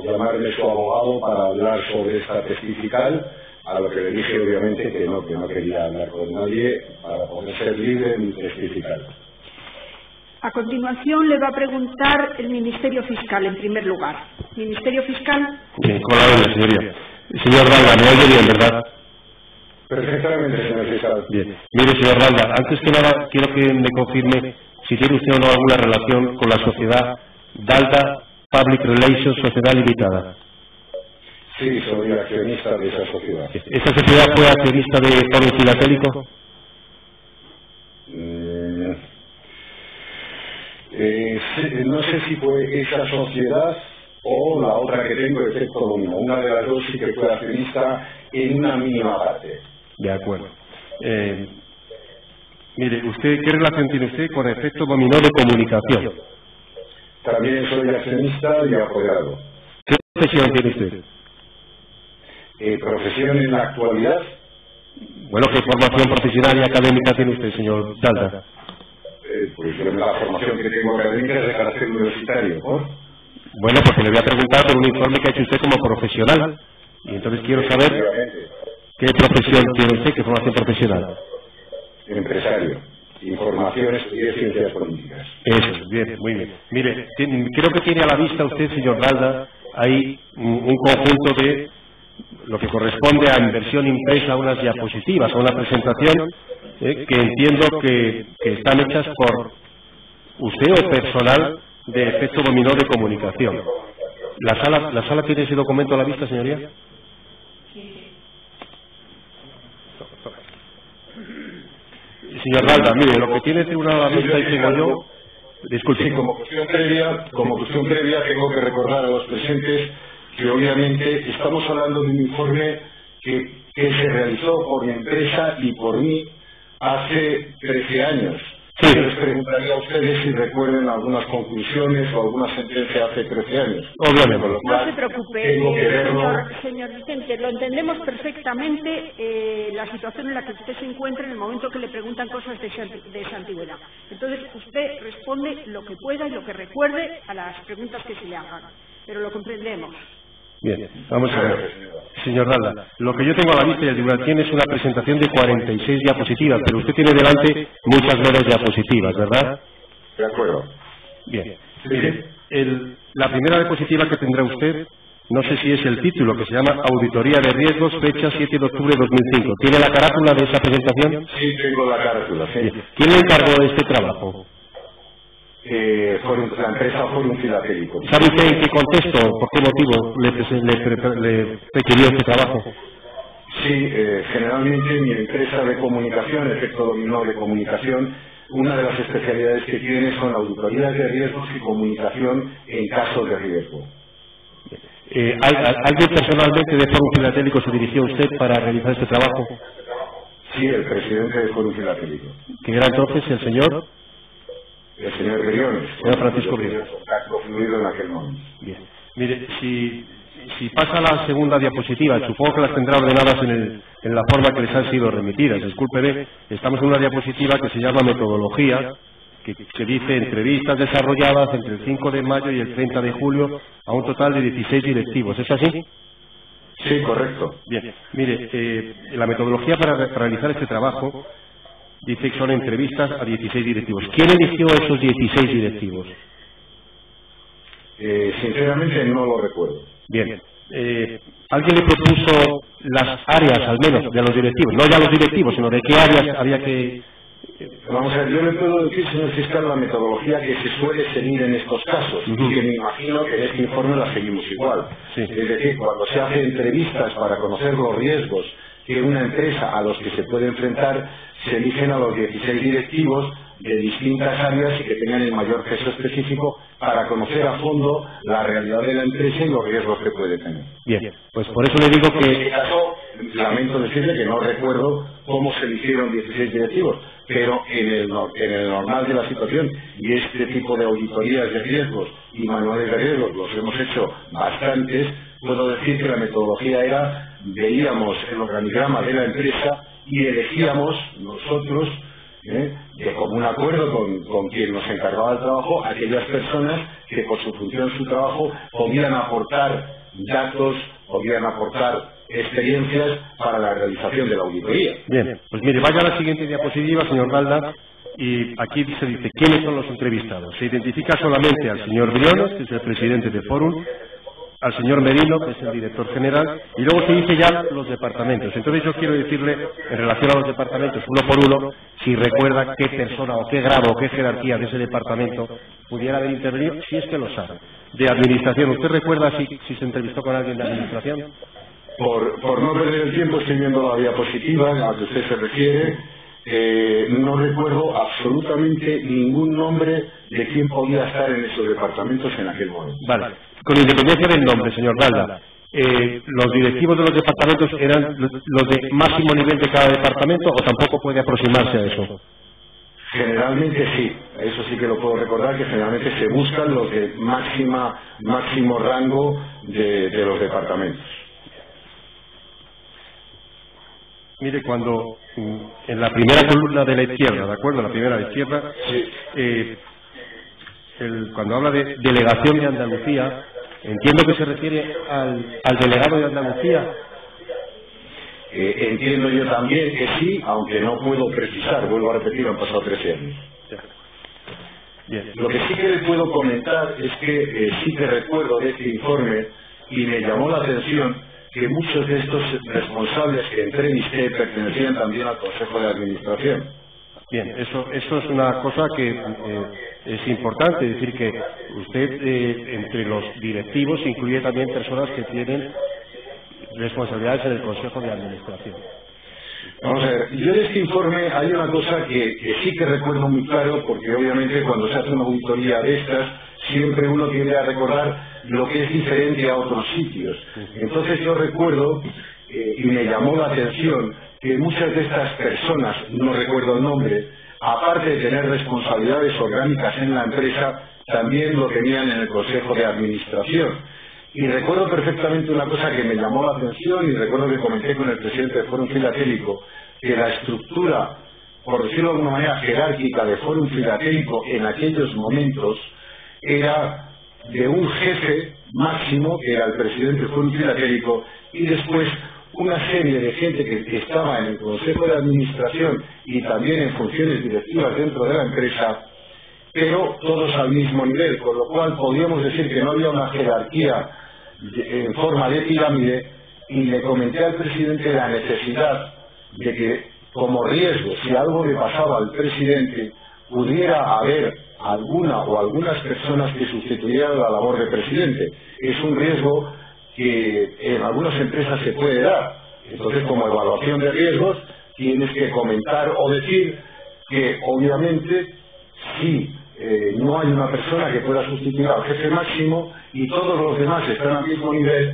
llamarme su abogado para hablar sobre esta testifical, a lo que le dije obviamente que no quería hablar con nadie para poder ser libre en mi testifical. A continuación le va a preguntar el Ministerio Fiscal en primer lugar. Ministerio Fiscal. Bien, con la orden, señoría. Señor Ralda, me oye bien, ¿verdad? Perfectamente, señor fiscal. Bien. Mire, señor Ralda, antes que nada quiero que me confirme si tiene usted o no alguna relación con la sociedad Dalda Public Relations Sociedad Limitada. Sí, soy accionista de esa sociedad. ¿Esa sociedad fue accionista de Fórum Filatélico? No sé si fue esa sociedad o la otra que tengo, Efecto Dominó. Una de las dos sí que fue accionista en una mínima parte. De acuerdo. Mire, ¿qué relación tiene usted con Efecto Dominó de Comunicación? También soy accionista y apoderado. ¿Qué profesión tiene usted? ¿Profesión en la actualidad? Bueno, ¿qué formación profesional y académica tiene usted, señor Dalda? Pues la formación que tengo académica es de carácter universitario, ¿no? Bueno, porque le voy a preguntar por un informe que ha hecho usted como profesional. Y entonces quiero saber qué profesión tiene usted, qué formación profesional. Empresario. Información, estudié ciencias políticas. Eso, bien, muy bien. Mire, creo que tiene a la vista usted, señor Dalda, ahí un conjunto de lo que corresponde a inversión impresa, unas diapositivas, a una presentación que entiendo que están hechas por usted o personal de Efecto Dominó de Comunicación. ¿La sala tiene ese documento a la vista, señoría? Señor Dalda, mire, lo que tiene el tribunal a la vista y tengo yo... Disculpe. Sí, como cuestión previa tengo que recordar a los presentes que obviamente estamos hablando de un informe que se realizó por mi empresa y por mí hace 13 años. Sí. Yo les preguntaría a ustedes si recuerden algunas conclusiones o alguna sentencia hace 13 años. Obviamente. No se preocupe, tengo que verlo. señor Vicente, lo entendemos perfectamente la situación en la que usted se encuentra en el momento que le preguntan cosas de esa antigüedad. Entonces, usted responde lo que pueda y lo que recuerde a las preguntas que se le hagan, pero lo comprendemos. Bien, vamos a ver. Señor Dalda, lo que yo tengo a la vista y el tribunal tiene es una presentación de 46 diapositivas, pero usted tiene delante muchas menos diapositivas, ¿verdad? De acuerdo. Bien. Mire, la primera diapositiva que tendrá usted, no sé si es el título, que se llama Auditoría de Riesgos, fecha 7 de octubre de 2005. ¿Tiene la carátula de esa presentación? Sí, tengo la carátula, sí. Bien. ¿Quién le encargó de este trabajo? La empresa Fórum Filatélico. ¿Sabe usted en qué contexto, por qué motivo le requirió este trabajo? Sí, generalmente mi empresa de comunicación, Efecto Dominó de Comunicación, una de las especialidades que tiene son auditorías de riesgos y comunicación en casos de riesgo. ¿Alguien personalmente de Fórum Filatélico se dirigió a usted para realizar este trabajo? Sí, el presidente de Fórum Filatélico. ¿Que era entonces el señor? El señor Briones. Señor Francisco Briones. Contacto fluido en aquel momento. Bien. Mire, si pasa la segunda diapositiva, supongo que las tendrá ordenadas en la forma que les han sido remitidas. Discúlpeme, estamos en una diapositiva que se llama metodología, que dice entrevistas desarrolladas entre el 5 de mayo y el 30 de julio a un total de 16 directivos. ¿Es así? Sí, correcto. Bien. Mire, la metodología para realizar este trabajo dice que son entrevistas a 16 directivos. ¿Quién eligió esos 16 directivos? Sinceramente no lo recuerdo. Bien. ¿Alguien le propuso las áreas, al menos, de los directivos? No ya los directivos, sino de qué áreas había que... Vamos a ver, yo le puedo decir, señor fiscal, la metodología que se suele seguir en estos casos, y que me imagino que en este informe la seguimos igual. Sí. Es decir, cuando se hacen entrevistas para conocer los riesgos que una empresa a los que se puede enfrentar, se eligen a los 16 directivos de distintas áreas y que tengan el mayor peso específico para conocer a fondo la realidad de la empresa y los riesgos que puede tener. Bien, pues por eso le digo En este caso, lamento decirle que no recuerdo cómo se eligieron 16 directivos, pero en el normal de la situación, y este tipo de auditorías de riesgos y manuales de riesgos los hemos hecho bastantes, puedo decir que la metodología era, veíamos el organigrama de la empresa y elegíamos nosotros, de común acuerdo con quien nos encargaba del trabajo, aquellas personas que por su función, su trabajo, podían aportar datos, podían aportar experiencias para la realización de la auditoría. Bien, pues mire, vaya a la siguiente diapositiva, señor Balda, y aquí se dice quiénes son los entrevistados. Se identifica solamente al señor Briones, que es el presidente de Forum, al señor Merino, que es el director general, y luego se dice ya los departamentos. Entonces yo quiero decirle, en relación a los departamentos, uno por uno, si recuerda qué persona o qué grado o qué jerarquía de ese departamento pudiera haber intervenido, si es que lo sabe. De administración, ¿usted recuerda si se entrevistó con alguien de administración? Por no perder el tiempo, estoy viendo la diapositiva a la que usted se refiere. No recuerdo absolutamente ningún nombre de quién podía estar en esos departamentos en aquel momento. Vale. Con independencia del nombre, señor Balda, ¿los directivos de los departamentos eran los de máximo nivel de cada departamento o tampoco puede aproximarse a eso? Generalmente sí, eso sí que lo puedo recordar, que generalmente se buscan los de máximo rango de los departamentos. Mire, cuando en la primera columna de la izquierda, ¿de acuerdo? La primera de la izquierda, cuando habla de delegación de Andalucía, entiendo que se refiere al delegado de Andalucía. Entiendo yo también que sí, aunque no puedo precisar, vuelvo a repetir, han pasado 13 años. Bien. Lo que sí que le puedo comentar es que sí que recuerdo de este informe y me llamó la atención que muchos de estos responsables que entrevisté pertenecían también al Consejo de Administración. Bien, eso es una cosa que es importante, es decir, que usted entre los directivos incluye también personas que tienen responsabilidades en el Consejo de Administración. Vamos a ver, yo de este informe hay una cosa que sí que recuerdo muy claro, porque obviamente cuando se hace una auditoría de estas, siempre uno tiende a recordar lo que es diferente a otros sitios. Entonces yo recuerdo, y me llamó la atención, que muchas de estas personas, no recuerdo el nombre, aparte de tener responsabilidades orgánicas en la empresa, también lo tenían en el Consejo de Administración. Y recuerdo perfectamente una cosa que me llamó la atención, y recuerdo que comenté con el presidente de Fórum Filatélico, que la estructura, por decirlo de alguna manera, jerárquica de Fórum Filatélico en aquellos momentos era de un jefe máximo, que era el presidente de Fórum Filatélico, y después una serie de gente que estaba en el Consejo de Administración y también en funciones directivas dentro de la empresa, pero todos al mismo nivel, con lo cual podríamos decir que no había una jerarquía en forma de pirámide, y le comenté al presidente la necesidad de que, como riesgo, si algo le pasaba al presidente, pudiera haber alguna o algunas personas que sustituyeran la labor de presidente. Es un riesgo que en algunas empresas se puede dar. Entonces, como evaluación de riesgos, tienes que comentar o decir que, obviamente, si no hay una persona que pueda sustituir al jefe máximo y todos los demás están al mismo nivel,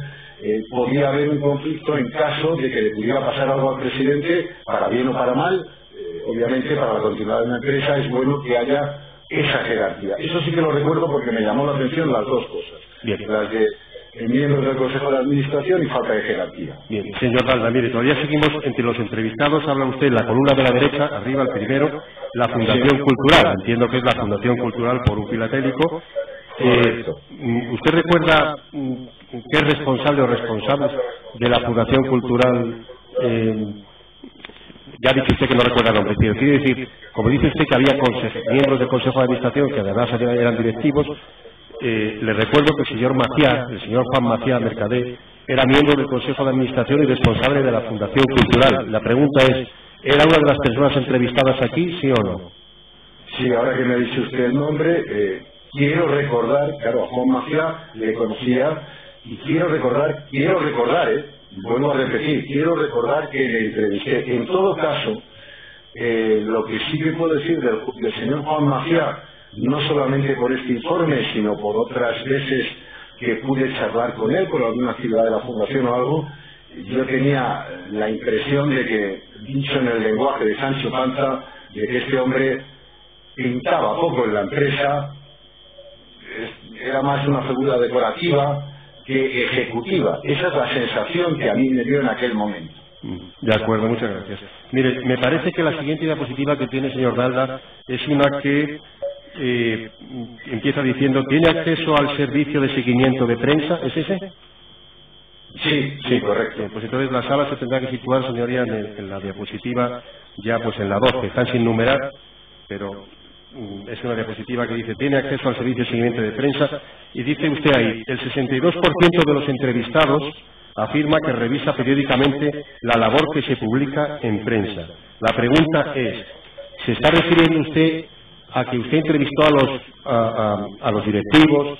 podría haber un conflicto en caso de que le pudiera pasar algo al presidente, para bien o para mal. Obviamente, para la continuidad de una empresa es bueno que haya esa jerarquía. Eso sí que lo recuerdo porque me llamó la atención las dos cosas. Bien. Las de miembros del Consejo de Administración y falta de jerarquía. Bien, señor Balda, mire, todavía seguimos entre los entrevistados. Habla usted en la columna de la derecha, arriba, el primero, la Fundación Cultural. Entiendo que es la Fundación Cultural por un Filatélico. ¿Usted recuerda qué responsable o responsables de la Fundación Cultural? Ya ha dicho usted que no recuerda el nombre, pero quiere decir, como dice usted que había miembros del Consejo de Administración que además eran directivos, le recuerdo que el señor Maciá, el señor Juan Maciá Mercader, era miembro del Consejo de Administración y responsable de la Fundación Cultural. La pregunta es, ¿era una de las personas entrevistadas aquí, sí o no? Sí, ahora que me ha dicho usted el nombre, quiero recordar, claro, a Juan Maciá le conocía, y quiero recordar, vuelvo a repetir, quiero recordar que le entrevisté. En todo caso, Lo que sí que puedo decir del señor Juan Macià, no solamente por este informe, sino por otras veces que pude charlar con él por alguna actividad de la Fundación o algo, yo tenía la impresión de que, dicho en el lenguaje de Sancho Panza, de que este hombre pintaba poco en la empresa, era más una figura decorativa que ejecutiva. Esa es la sensación que a mí me dio en aquel momento. De acuerdo, muchas gracias. Mire, me parece que la siguiente diapositiva que tiene el señor Dalda es una que empieza diciendo: ¿tiene acceso al servicio de seguimiento de prensa? ¿Es ese? Sí, correcto. Pues entonces la sala se tendrá que situar, señoría, en la diapositiva, ya pues en la 12, están sin numerar, pero es una diapositiva que dice: tiene acceso al servicio de seguimiento de prensa, y dice usted ahí: el 62% de los entrevistados afirma que revisa periódicamente la labor que se publica en prensa. La pregunta es: ¿se está refiriendo usted a que usted entrevistó a los directivos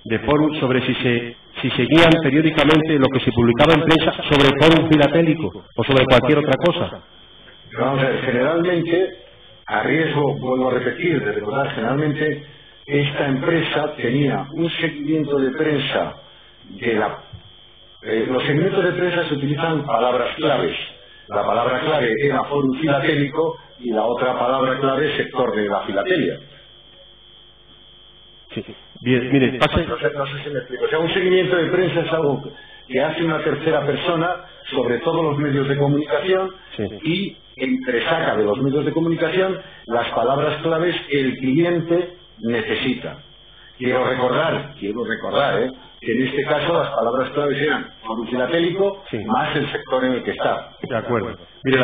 de Forum sobre si seguían periódicamente lo que se publicaba en prensa sobre Forum Filatélico o sobre cualquier otra cosa? Vamos a ver, generalmente, a riesgo, vuelvo a repetir, de recordar, generalmente esta empresa tenía un seguimiento de prensa los segmentos de prensa se utilizan palabras claves. La palabra clave era Forum Filatélico y la otra palabra clave sector de la filatelia. Sí. Bien, mire, pase. No sé si me explico. O sea, un seguimiento de prensa es algo que hace una tercera persona sobre todos los medios de comunicación, sí, y entresaca de los medios de comunicación las palabras claves que el cliente necesita. Quiero recordar, que en este caso las palabras claves eran Forum Filatélico, sí, más el sector en el que está. De acuerdo. Mire,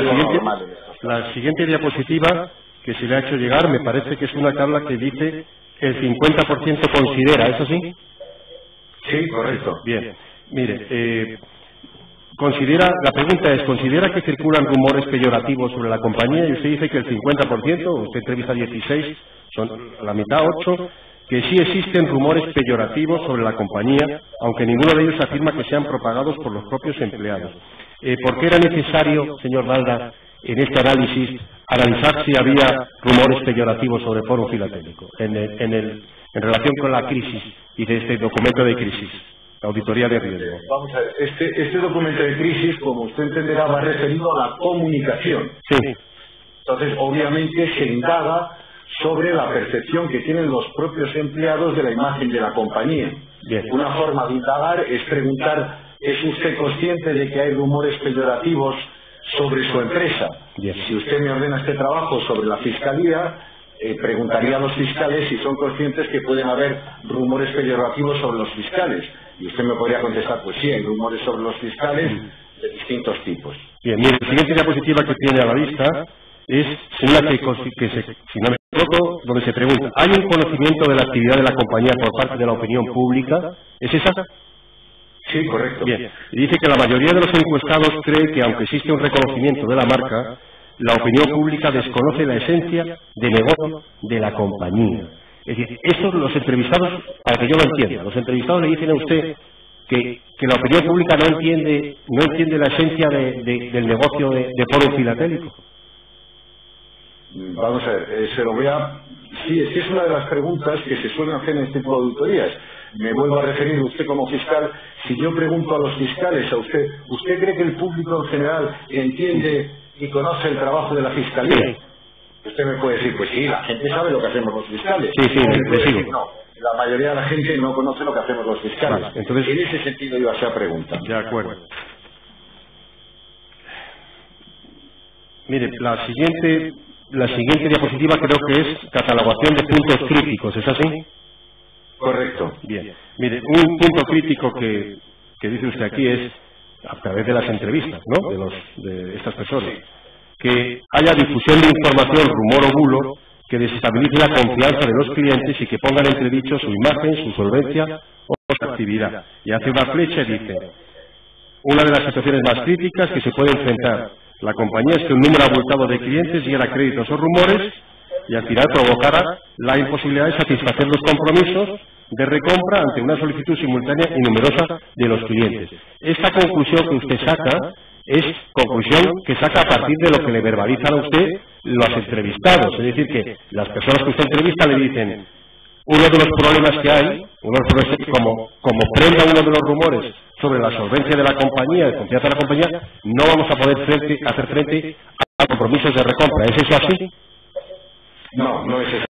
la siguiente diapositiva que se le ha hecho llegar me parece que es una tabla que dice el 50% considera, ¿es así? Sí, correcto. Bien. Mire, la pregunta es: ¿considera que circulan rumores peyorativos sobre la compañía? Y usted dice que el 50%, usted entrevista 16, son la mitad, 8, que sí existen rumores peyorativos sobre la compañía, aunque ninguno de ellos afirma que sean propagados por los propios empleados. ¿Por qué era necesario, señor Dalda, en este análisis, analizar si había rumores peyorativos sobre Forum Filatélico en relación con la crisis y de este documento de crisis, la auditoría de riesgo? Vamos a ver, este documento de crisis, como usted entenderá, va referido a la comunicación. Sí. Entonces, obviamente, se indaga sobre la percepción que tienen los propios empleados de la imagen de la compañía. Bien. Una forma de indagar es preguntar: ¿es usted consciente de que hay rumores peyorativos sobre su empresa? Bien. Si usted me ordena este trabajo sobre la Fiscalía, preguntaría a los fiscales si son conscientes que pueden haber rumores peyorativos sobre los fiscales. Y usted me podría contestar: pues sí, hay rumores sobre los fiscales de distintos tipos. Bien, mire, la siguiente diapositiva que tiene a la vista es una que si no me equivoco, donde se pregunta: ¿hay un conocimiento de la actividad de la compañía por parte de la opinión pública? ¿Es esa? Sí, correcto. Bien, y dice que la mayoría de los encuestados cree que, aunque existe un reconocimiento de la marca, la opinión pública desconoce la esencia de negocio de la compañía. Es decir, eso los entrevistados, para que yo lo entienda, los entrevistados le dicen a usted que la opinión pública no entiende la esencia del negocio de Forum Filatélico. Vamos a ver, se lo voy a... Sí, es una de las preguntas que se suelen hacer en este tipo de auditorías. Me vuelvo a referir a usted como fiscal. Si yo pregunto a los fiscales, a usted cree que el público en general entiende y conoce el trabajo de la Fiscalía? Sí. Usted me puede decir: pues sí, la gente sabe lo que hacemos los fiscales. Sí, le sigo. No, la mayoría de la gente no conoce lo que hacemos los fiscales. Vale, entonces, en ese sentido iba a ser pregunta. De acuerdo. Mire, la siguiente diapositiva creo que es catalogación de puntos críticos, ¿es así? Correcto. Bien. Mire, un punto crítico que dice usted aquí es, a través de las entrevistas, ¿no?, de estas personas, que haya difusión de información, rumor o bulo, que desestabilice la confianza de los clientes y que pongan en entredicho su imagen, su solvencia o su actividad. Y hace una flecha y dice: una de las situaciones más críticas que se puede enfrentar la compañía es que un número abultado de clientes diera créditos o rumores y al final provocara la imposibilidad de satisfacer los compromisos de recompra ante una solicitud simultánea y numerosa de los clientes. Esta conclusión que usted saca es conclusión que saca a partir de lo que le verbalizan a usted los entrevistados. Es decir, que las personas que usted entrevista le dicen, uno de los problemas que hay, como prenda uno de los rumores sobre la solvencia de la compañía, de confianza de la compañía, no vamos a poder hacer frente a compromisos de recompra. ¿Es eso así? No, no es eso.